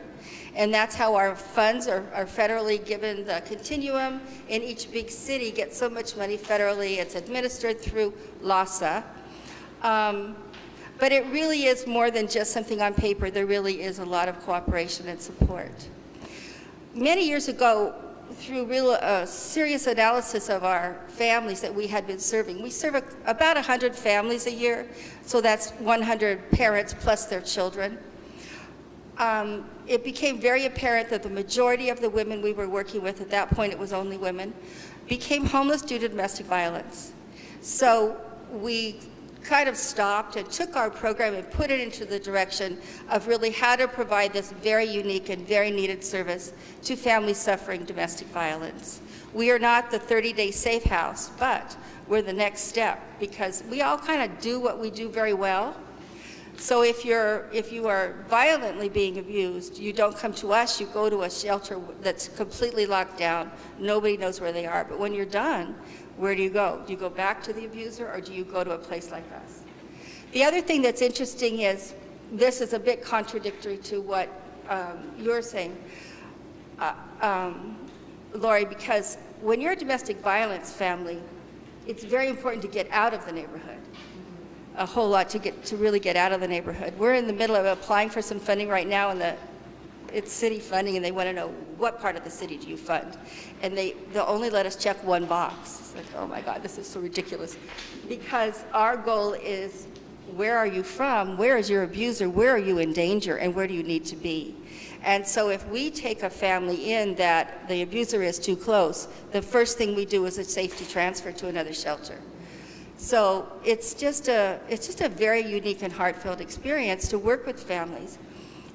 and that's how our funds are federally given. The continuum in each big city gets so much money federally. It's administered through LASA. But it really is more than just something on paper. There really is a lot of cooperation and support. Many years ago, through real serious analysis of our families that we had been serving, we serve about 100 families a year, so that's 100 parents plus their children. It became very apparent that the majority of the women we were working with, at that point it was only women, became homeless due to domestic violence. So we kind of stopped and took our program and put it into the direction of really how to provide this very unique and very needed service to families suffering domestic violence. We are not the 30-day safe house, but we're the next step, because we all kind of do what we do very well. So if you are violently being abused, you don't come to us, you go to a shelter that's completely locked down. Nobody knows where they are. But when you're done, where do you go? Do you go back to the abuser, or do you go to a place like us? The other thing that's interesting is, this is a bit contradictory to what you're saying, Lori, because when you're a domestic violence family, it's very important to get out of the neighborhood. A whole lot to really get out of the neighborhood. We're in the middle of applying for some funding right now, and it's city funding, and they want to know what part of the city do you fund, and they'll only let us check one box. It's like, oh my God, this is so ridiculous, because our goal is, where are you from? Where is your abuser? Where are you in danger? And where do you need to be? And so if we take a family in that the abuser is too close, the first thing we do is a safety transfer to another shelter. So it's just a very unique and heartfelt experience to work with families.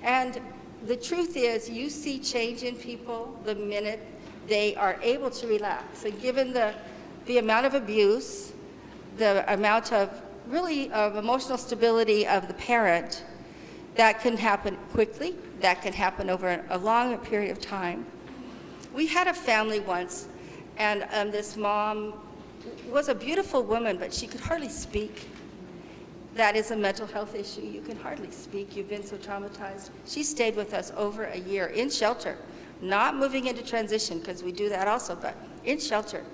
And the truth is, you see change in people the minute they are able to relax. And given the amount of abuse, the amount of emotional stability of the parent, that can happen quickly, that can happen over a long period of time. We had a family once, and this mom was a beautiful woman, but she could hardly speak. that is a mental health issue. You can hardly speak. You've been so traumatized. She stayed with us over a year in shelter, not moving into transition, because we do that also, but in shelter.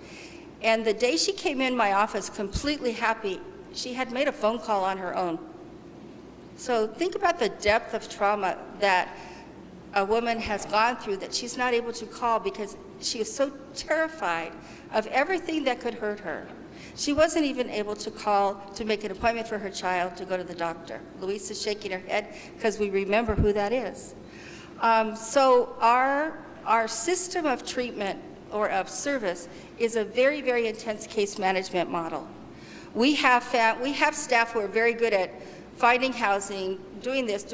And the day she came in my office completely happy, she had made a phone call on her own. So think about the depth of trauma that a woman has gone through that she's not able to call because she is so terrified of everything that could hurt her. She wasn't even able to call to make an appointment for her child to go to the doctor. Louise is shaking her head because we remember who that is. So our system of treatment or of service is a very, very intense case management model. We have staff who are very good at finding housing, doing this,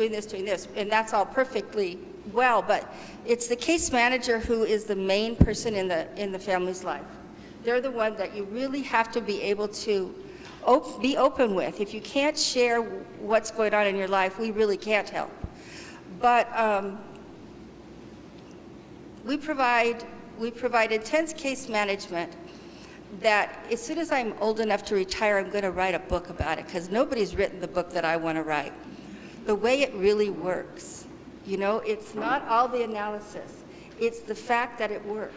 and that's all perfectly well, but it's the case manager who is the main person in the family's life. They're the one that you really have to be able to be open with. If you can't share what's going on in your life, we really can't help. But we provide intense case management that as soon as I'm old enough to retire, I'm going to write a book about it, because nobody's written the book that I want to write. The way it really works, you know, it's not all the analysis. It's the fact that it works.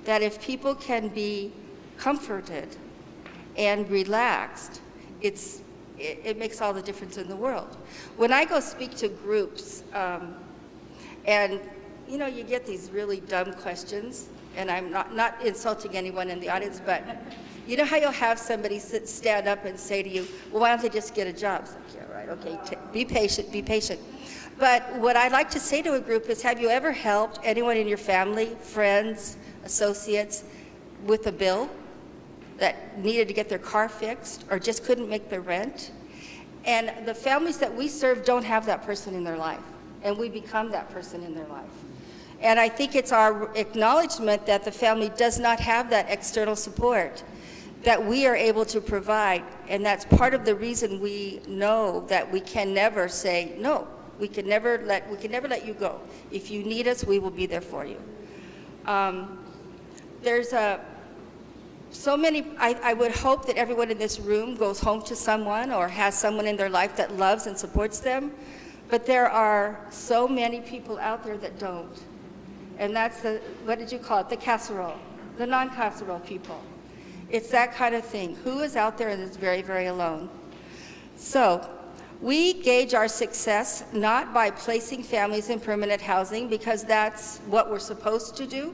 That if people can be comforted and relaxed, it makes all the difference in the world. When I go speak to groups, and you know, you get these really dumb questions, and I'm not insulting anyone in the audience, but you know how you'll have somebody stand up and say to you, well, why don't they just get a job? It's like, yeah, right, okay, be patient, be patient. But what I like to say to a group is, have you ever helped anyone in your family, friends, associates with a bill that needed to get their car fixed or just couldn't make their rent? And the families that we serve don't have that person in their life, and we become that person in their life. And I think it's our acknowledgement that the family does not have that external support that we are able to provide, and that's part of the reason we know that we can never say no. We can never let you go. If you need us, we will be there for you. There's so many, I would hope that everyone in this room goes home to someone or has someone in their life that loves and supports them, but there are so many people out there that don't. And that's the, what did you call it, the casserole, the non-casserole people. It's that kind of thing. Who is out there and is very, very alone? So we gauge our success not by placing families in permanent housing, because that's what we're supposed to do,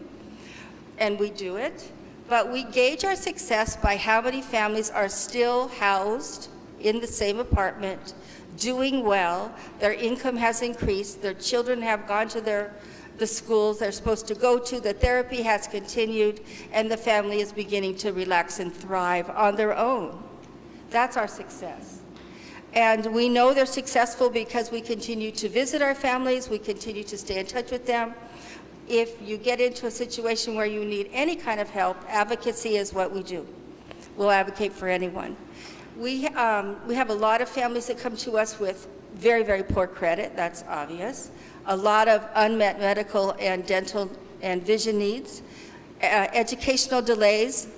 and we do it, but we gauge our success by how many families are still housed in the same apartment, doing well, their income has increased, their children have gone to the schools they're supposed to go to, the therapy has continued, and the family is beginning to relax and thrive on their own. That's our success. And we know they're successful because we continue to visit our families, we continue to stay in touch with them. If you get into a situation where you need any kind of help, advocacy is what we do. We'll advocate for anyone. We have a lot of families that come to us with very, very poor credit, that's obvious. A lot of unmet medical and dental and vision needs, educational delays,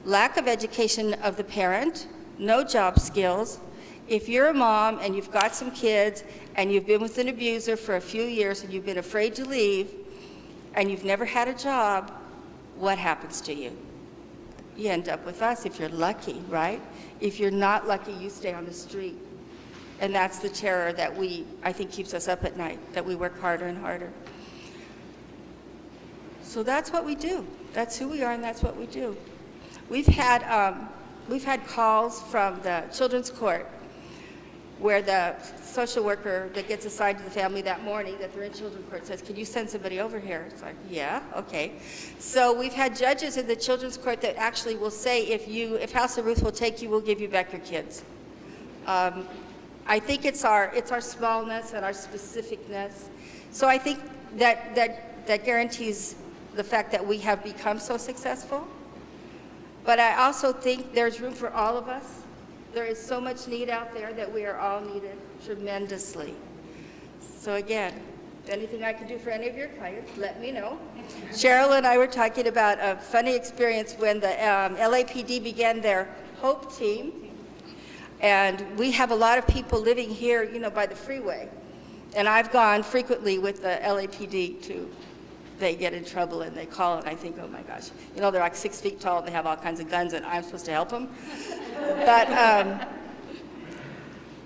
lack of education of the parent, no job skills. If you're a mom and you've got some kids and you've been with an abuser for a few years and you've been afraid to leave and you've never had a job, what happens to you? You end up with us if you're lucky, right? If you're not lucky, you stay on the street. And that's the terror that I think keeps us up at night, that we work harder and harder. So that's what we do. That's who we are, and that's what we do. We've had calls from the children's court where the social worker that gets assigned to the family that morning that they're in children's court says, can you send somebody over here? It's like, yeah, okay. So we've had judges in the children's court that actually will say, if House of Ruth will take you, we'll give you back your kids. I think it's our smallness and our specificness. So I think that guarantees the fact that we have become so successful. But I also think there's room for all of us. There is so much need out there that we are all needed tremendously. So again, if anything I can do for any of your clients, let me know. Cheryl and I were talking about a funny experience when the LAPD began their HOPE team. And we have a lot of people living here, you know, by the freeway. And I've gone frequently with the LAPD to, they get in trouble and they call and I think, oh my gosh, you know, they're like 6 feet tall and they have all kinds of guns and I'm supposed to help them.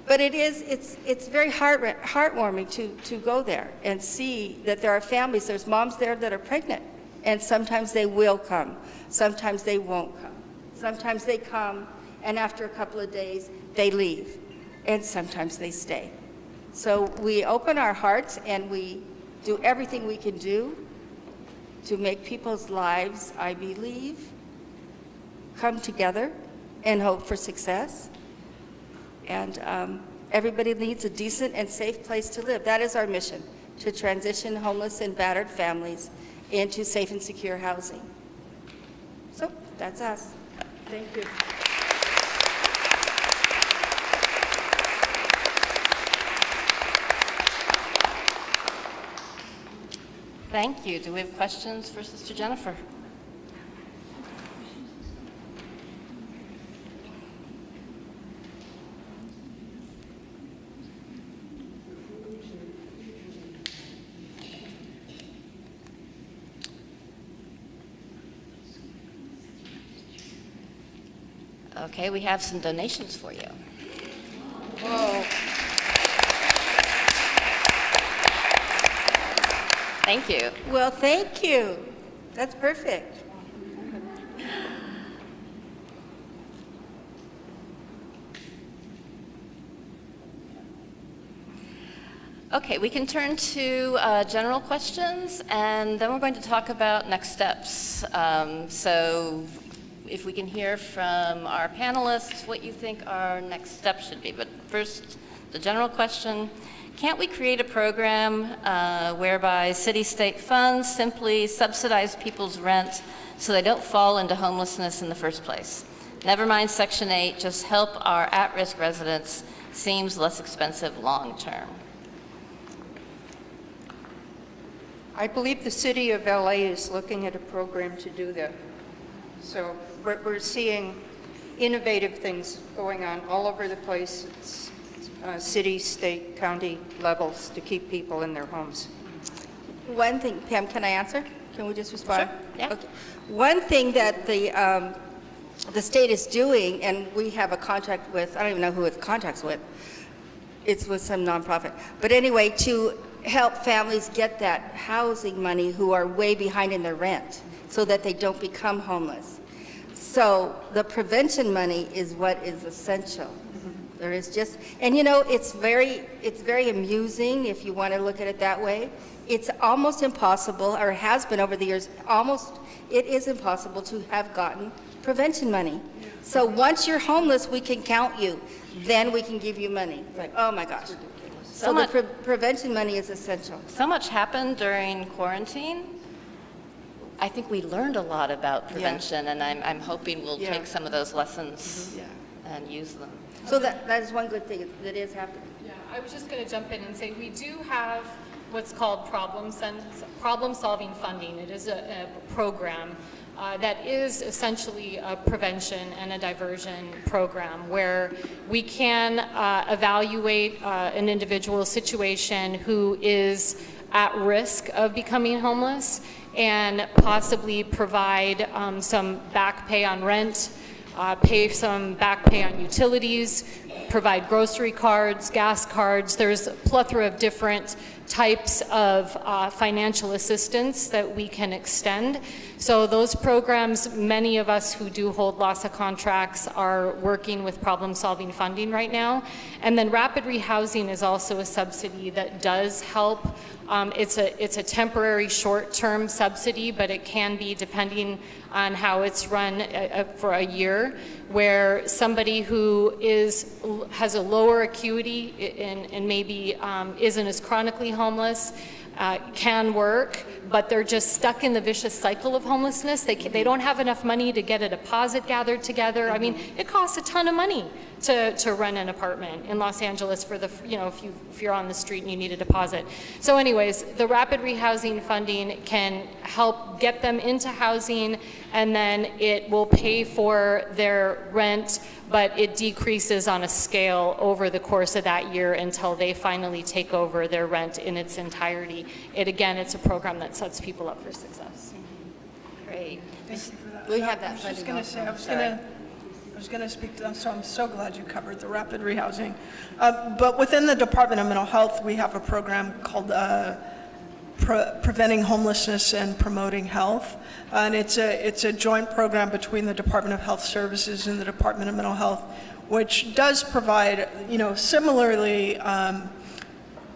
But it's very heartwarming to go there and see that there are families, there's moms there that are pregnant, and sometimes they will come, sometimes they won't come. Sometimes they come, and after a couple of days, they leave, and sometimes they stay. So we open our hearts and we do everything we can do to make people's lives, I believe, come together and hope for success. And everybody needs a decent and safe place to live. That is our mission, to transition homeless and battered families into safe and secure housing. So that's us. Thank you. Thank you. Do we have questions for Sister Jennifer? Okay, we have some donations for you. Whoa. Thank you. Well, thank you. That's perfect. Okay, we can turn to general questions, and then we're going to talk about next steps. So if we can hear from our panelists what you think our next step should be. But first, the general question, can't we create a program whereby city-state funds simply subsidize people's rent so they don't fall into homelessness in the first place? Never mind Section 8, just help our at-risk residents. Seems less expensive long-term. I believe the city of LA is looking at a program to do that. So we're seeing innovative things going on all over the place. It's city, state, county levels to keep people in their homes. One thing, Pam, can I answer? Can we just respond? Sure, yeah. Okay. One thing that the state is doing, and we have a contract with, I don't even know who it contracts with. It's with some nonprofit. But anyway, to help families get that housing money who are way behind in their rent so that they don't become homeless. So the prevention money is what is essential. There is just, and you know, it's very amusing if you want to look at it that way. It's almost impossible, or has been over the years, it is impossible to have gotten prevention money. So once you're homeless, we can count you. Then we can give you money. It's like, oh my gosh. So the prevention money is essential. So much happened during quarantine. I think we learned a lot about prevention, and I'm hoping we'll take some of those lessons and use them. So that is one good thing that is happening. Yeah, I was just going to jump in and say we do have what's called problem-solving funding. It is a program that is essentially a prevention and a diversion program where we can evaluate an individual situation who is at risk of becoming homeless and possibly provide some back pay on rent, pay some back pay on utilities, provide grocery cards, gas cards. There's a plethora of different types of financial assistance that we can extend. So those programs, many of us who do hold LAHSA contracts are working with problem-solving funding right now. And then rapid rehousing is also a subsidy that does help. It's a temporary short-term subsidy, but it can be, depending on how it's run, for a year, where somebody who has a lower acuity and maybe isn't as chronically homeless can work, but they're just stuck in the vicious cycle of homelessness. They don't have enough money to get a deposit gathered together. I mean, it costs a ton of money to rent an apartment in Los Angeles for the, if you're on the street and you need a deposit. So anyways, the rapid rehousing funding can help get them into housing, and then it will pay for their rent, but it decreases on a scale over the course of that year until they finally take over their rent in its entirety. It's a program that sets people up for success. Great. Thank you for that. We have that I was just funding going to also. say, I was going to speak to them, so I'm so glad you covered the rapid rehousing. But within the Department of Mental Health, we have a program called Preventing Homelessness and Promoting Health. And it's a joint program between the Department of Health Services and the Department of Mental Health, which does provide, similarly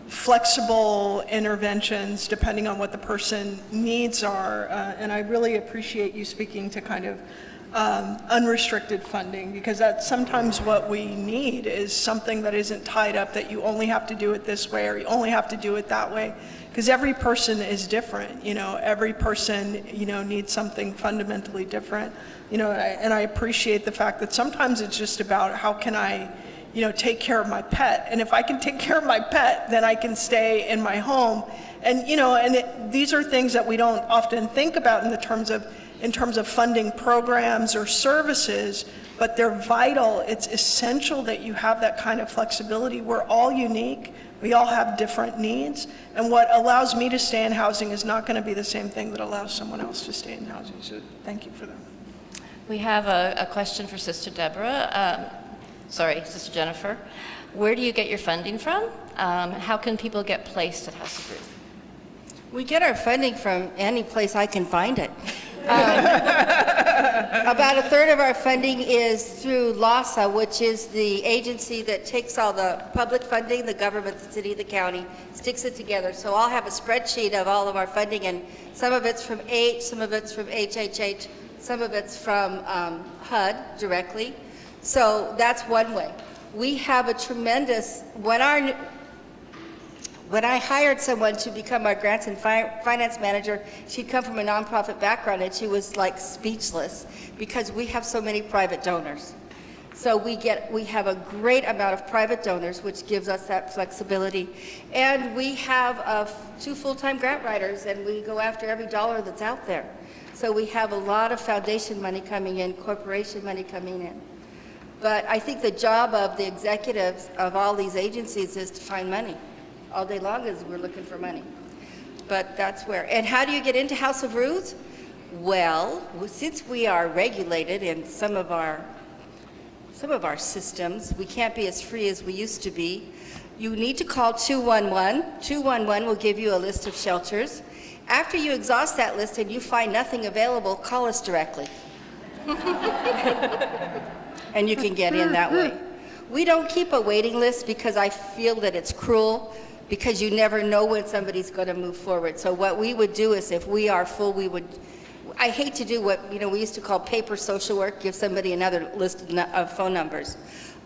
flexible interventions depending on what the person needs are. And I really appreciate you speaking to kind of unrestricted funding, because that's sometimes what we need, is something that isn't tied up, that you only have to do it this way or you only have to do it that way, because every person is different. Every person needs something fundamentally different. And I appreciate the fact that sometimes it's just about how can I take care of my pet, and if I can take care of my pet, then I can stay in my home. And these are things that we don't often think about in terms of funding programs or services, but they're vital. It's essential that you have that kind of flexibility. We're all unique. We all have different needs. And what allows me to stay in housing is not going to be the same thing that allows someone else to stay in housing. So thank you for that. We have a question for Sister Sister Jennifer. Where do you get your funding from? How can people get placed at House of Ruth? We get our funding from any place I can find it. About a third of our funding is through LASA, which is the agency that takes all the public funding, the government, the city, the county, sticks it together. So I'll have a spreadsheet of all of our funding, and some of it's from H, some of it's from HHH, some of it's from HUD directly. So that's one way. We have a tremendous, when I hired someone to become our grants and finance manager, she'd come from a nonprofit background, and she was like speechless because we have so many private donors. So we have a great amount of private donors, which gives us that flexibility. And we have 2 full-time grant writers, and we go after every dollar that's out there. So we have a lot of foundation money coming in, corporation money coming in. But I think the job of the executives of all these agencies is to find money. All day long as we're looking for money. But that's where. And how do you get into House of Ruth? Well, since we are regulated in some of our systems, we can't be as free as we used to be. You need to call 211. 211 will give you a list of shelters. After you exhaust that list and you find nothing available, call us directly. And you can get in that way. We don't keep a waiting list because I feel that it's cruel, because you never know when somebody's going to move forward. So what we would do is, if we are full, I hate to do what we used to call paper social work, give somebody another list of phone numbers.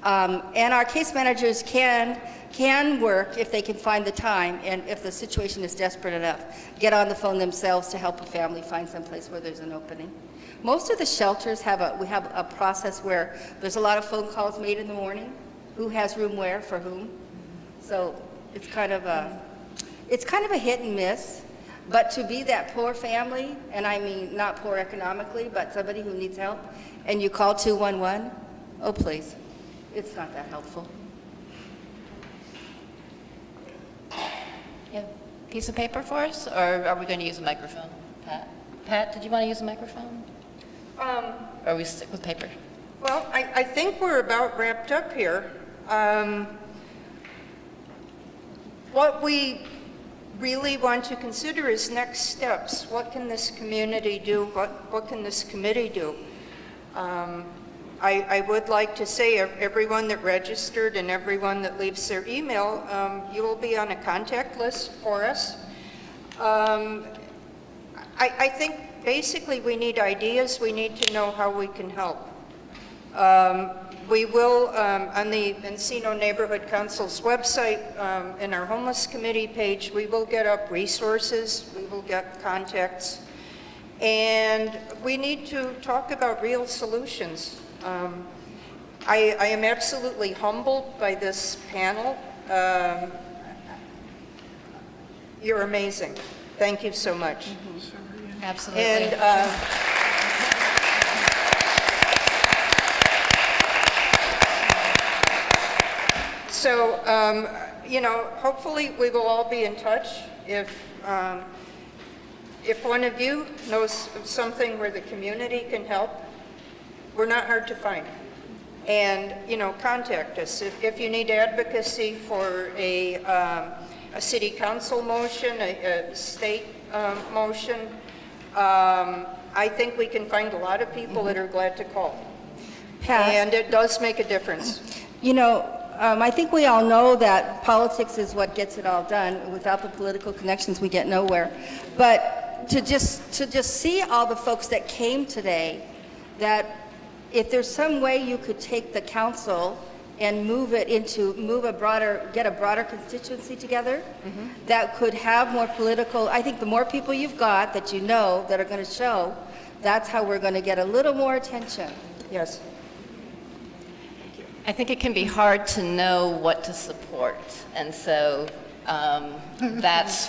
And our case managers can work if they can find the time, and if the situation is desperate enough, get on the phone themselves to help a family find someplace where there's an opening. Most of the shelters we have a process where there's a lot of phone calls made in the morning. Who has room where for whom? So it's kind of a hit and miss. But to be that poor family, and I mean not poor economically, but somebody who needs help, and you call 211, oh please, it's not that helpful. You have a piece of paper for us, or are we going to use a microphone? Pat, did you want to use a microphone? Or are we stick with paper? Well, I think we're about wrapped up here. What we really want to consider is next steps. What can this community do? What can this committee do? I would like to say everyone that registered and everyone that leaves their email, you will be on a contact list for us. I think basically we need ideas. We need to know how we can help. We will, on the Encino Neighborhood Council's website, in our homeless committee page, we will get up resources, we will get contacts, and we need to talk about real solutions. I am absolutely humbled by this panel. You're amazing. Thank you so much. Absolutely. And so, you know, hopefully we will all be in touch. If one of you knows of something where the community can help, we're not hard to find. And, you know, contact us. If you need advocacy for a city council motion, a state motion, I think we can find a lot of people that are glad to call. Pat? And it does make a difference. You know, I think we all know that politics is what gets it all done. Without the political connections, we get nowhere. But to just see all the folks that came today, that if there's some way you could take the council and get a broader constituency together, that could have more political, I think the more people you've got that you know that are going to show, that's how we're going to get a little more attention. Yes. I think it can be hard to know what to support, and so that's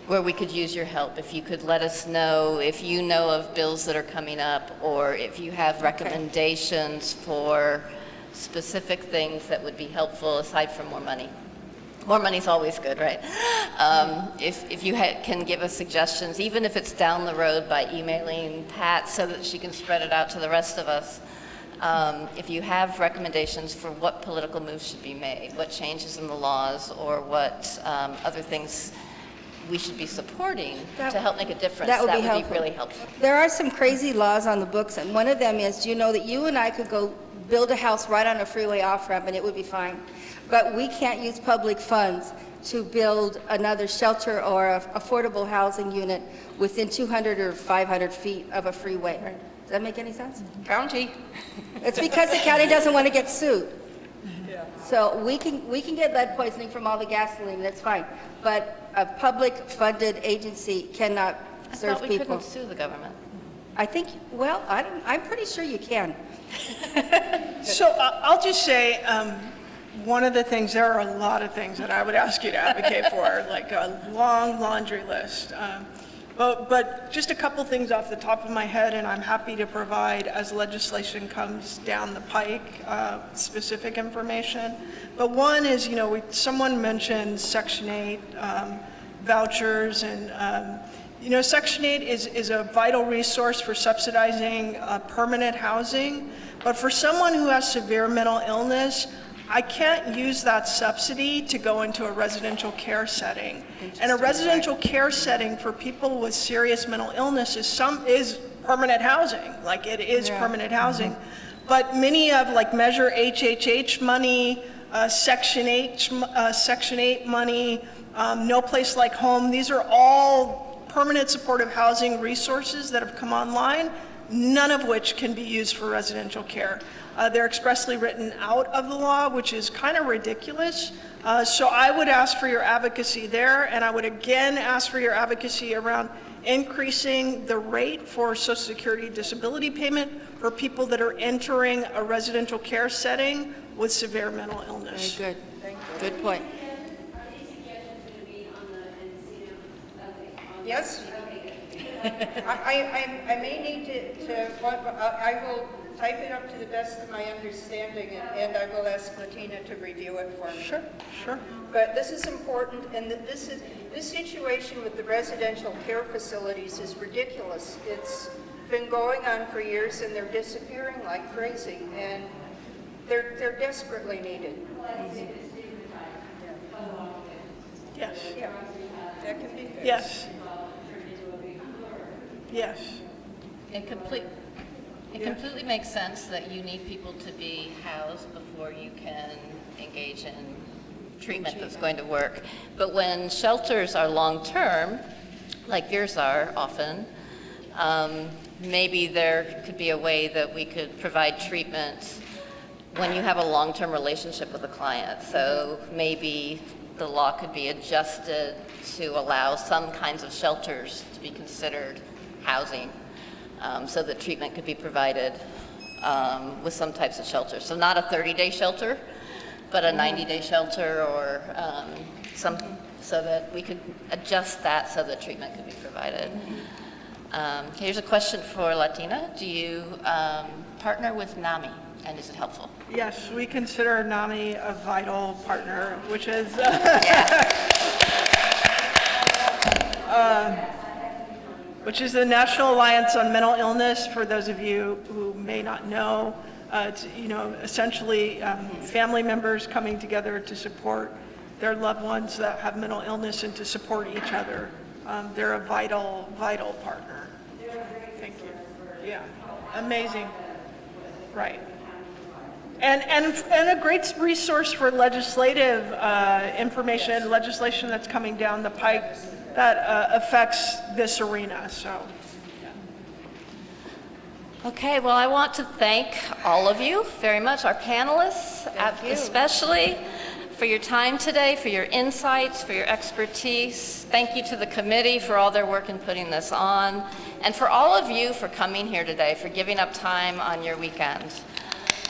where we could use your help. If you could let us know if you know of bills that are coming up, or if you have recommendations for specific things that would be helpful aside from more money. More money's always good, right? If you can give us suggestions, even if it's down the road by emailing Pat so that she can spread it out to the rest of us. If you have recommendations for what political moves should be made, what changes in the laws, or what other things we should be supporting to help make a difference, that would be really helpful. There are some crazy laws on the books, and one of them is, you know, that you and I could go build a house right on a freeway off-ramp and it would be fine. But we can't use public funds to build another shelter or an affordable housing unit within 200 or 500 feet of a freeway. Does that make any sense? County. It's because the county doesn't want to get sued. So we can get lead poisoning from all the gasoline, that's fine. But a public-funded agency cannot serve I thought we people. couldn't sue the government. I think, well, I'm pretty sure you can. So I'll just say, one of the things, there are a lot of things that I would ask you to advocate for, like a long laundry list. But just a couple things off the top of my head, and I'm happy to provide as legislation comes down the pike, specific information. But one is, you know, someone mentioned Section 8 vouchers, and you know, Section 8 is a vital resource for subsidizing permanent housing. But for someone who has severe mental illness, I can't use that subsidy to go into a residential care setting. And a residential care setting for people with serious mental illness is permanent housing, like it is permanent housing. But many of, like, Measure HHH money, Section 8 money, No Place Like Home, these are all permanent supportive housing resources that have come online, none of which can be used for residential care. They're expressly written out of the law, which is kind of ridiculous. So I would ask for your advocacy there, and I would again ask for your advocacy around increasing the rate for Social Security disability payment for people that are entering a residential care setting with severe mental illness. Very good. Good point. Yes? I may need I will type it up to the best of my understanding, and I will ask Latina to review it for me. Sure, sure. But this is important, and this situation with the residential care facilities is ridiculous. It's been going on for years, and they're disappearing like crazy, and they're desperately needed. Yes. Yeah, that can be fixed. Yes. Yes. It completely makes sense that you need people to be housed before you can engage in treatment that's going to work. But when shelters are long-term, like yours are often, maybe there could be a way that we could provide treatment when you have a long-term relationship with a client. So maybe the law could be adjusted to allow some kinds of shelters to be considered housing, so that treatment could be provided with some types of shelters. So not a 30-day shelter, but a 90-day shelter, or so that we could adjust that so that treatment could be provided. Here's a question for Latina. Do you partner with NAMI, and is it helpful? Yes, we consider NAMI a vital partner, which is which is the National Alliance on Mental Illness. For those of you who may not know, it's, essentially family members coming together to support their loved ones that have mental illness and to support each other. They're a vital, vital partner. Thank you. Yeah, amazing. Right. And a great resource for legislative information, legislation that's coming down the pike that affects this arena, so. Okay, well, I want to thank all of you very much, our panelists, especially for your time today, for your insights, for your expertise. Thank you to the committee for all their work in putting this on, and for all of you for coming here today, for giving up time on your weekend,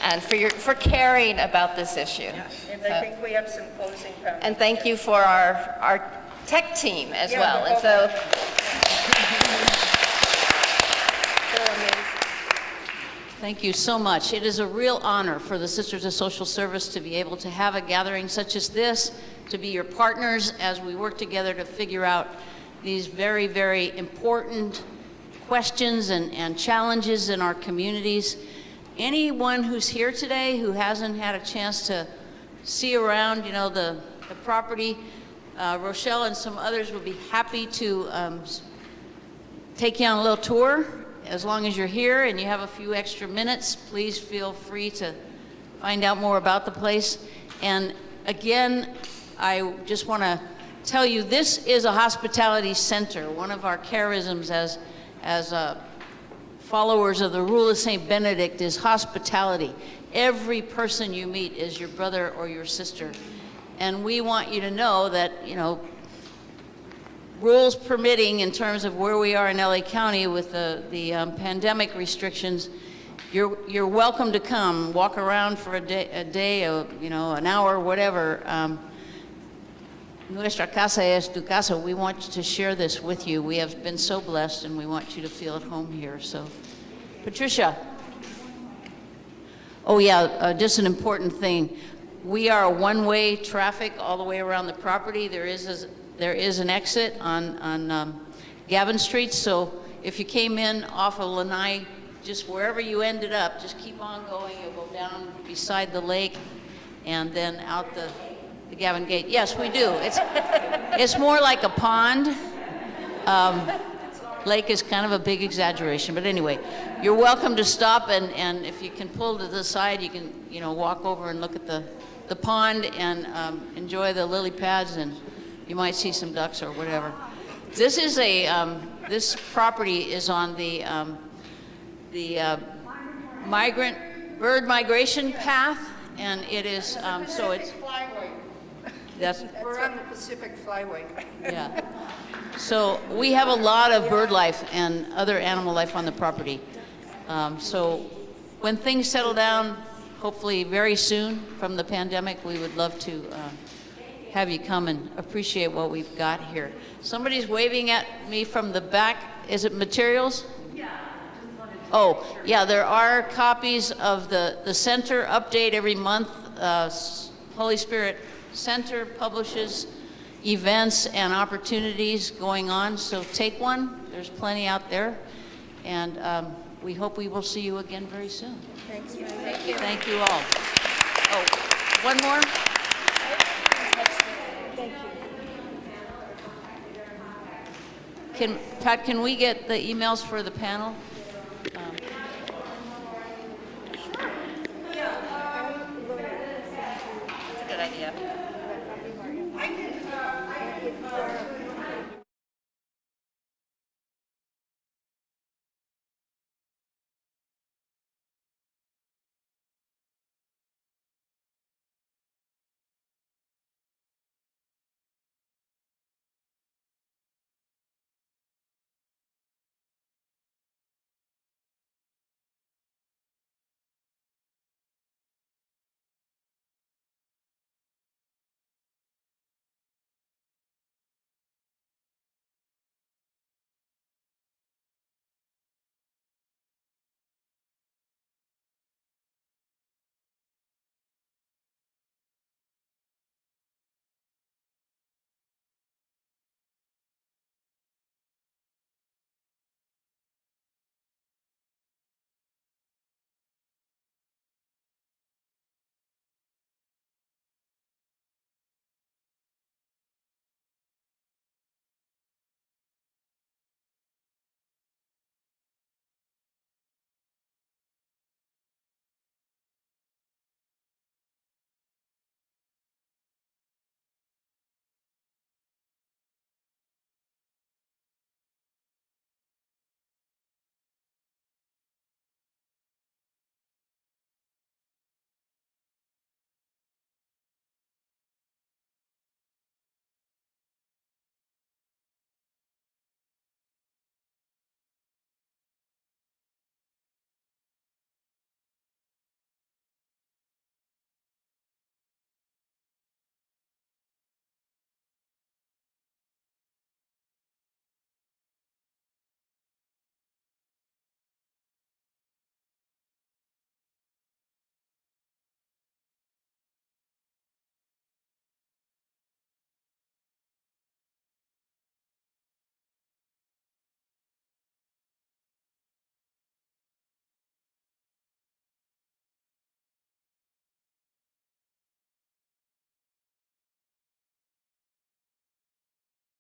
and for caring about this issue. Yes. And I think we have some closing comments. And thank you for our tech team as Yeah, well. the And whole so, they're amazing. Thank you so much. It is a real honor for the Sisters of Social Service to be able to have a gathering such as this, to be your partners as we work together to figure out these very, very important questions and challenges in our communities. Anyone who's here today who hasn't had a chance to see around, the property, Rochelle and some others will be happy to take you on a little tour. As long as you're here and you have a few extra minutes, please feel free to find out more about the place. And again, I just want to tell you, this is a hospitality center. One of our charisms as followers of the rule of St. Benedict is hospitality. Every person you meet is your brother or your sister. And we want you to know that, rules permitting in terms of where we are in LA County with the pandemic restrictions, you're welcome to come, walk around for a day, an hour, whatever. Nuestra casa es tu casa. We want to share this with you. We have been so blessed, and we want you to feel at home here. So, Patricia. Oh yeah, just an important thing. We are a one-way traffic all the way around the property. There is an exit on Gavin Street, so if you came in off of Lanai, just wherever you ended up, just keep on going. You'll go down beside the lake and then out the Gavin Gate. Yes, we do. It's more like a pond. Lake is kind of a big exaggeration, but anyway, you're welcome to stop, and if you can pull to the side, you can walk over and look at the pond and enjoy the lily pads, and you might see some ducks or whatever. This is this property is on the bird migration path, and it is so it's. We're on the Pacific Flyway. Yeah. So we have a lot of bird life and other animal life on the property. So when things settle down, hopefully very soon from the pandemic, we would love to have you come and appreciate what we've got here. Somebody's waving at me from the back. Is it materials? Yeah. Oh, yeah, there are copies of the center update every month. Holy Spirit Center publishes events and opportunities going on, so take one. There's plenty out there, and we hope we will see you again very soon. Thank you. Thank you. Thank you all. Oh, one more? Todd, can we get the emails for the panel? That's a good idea.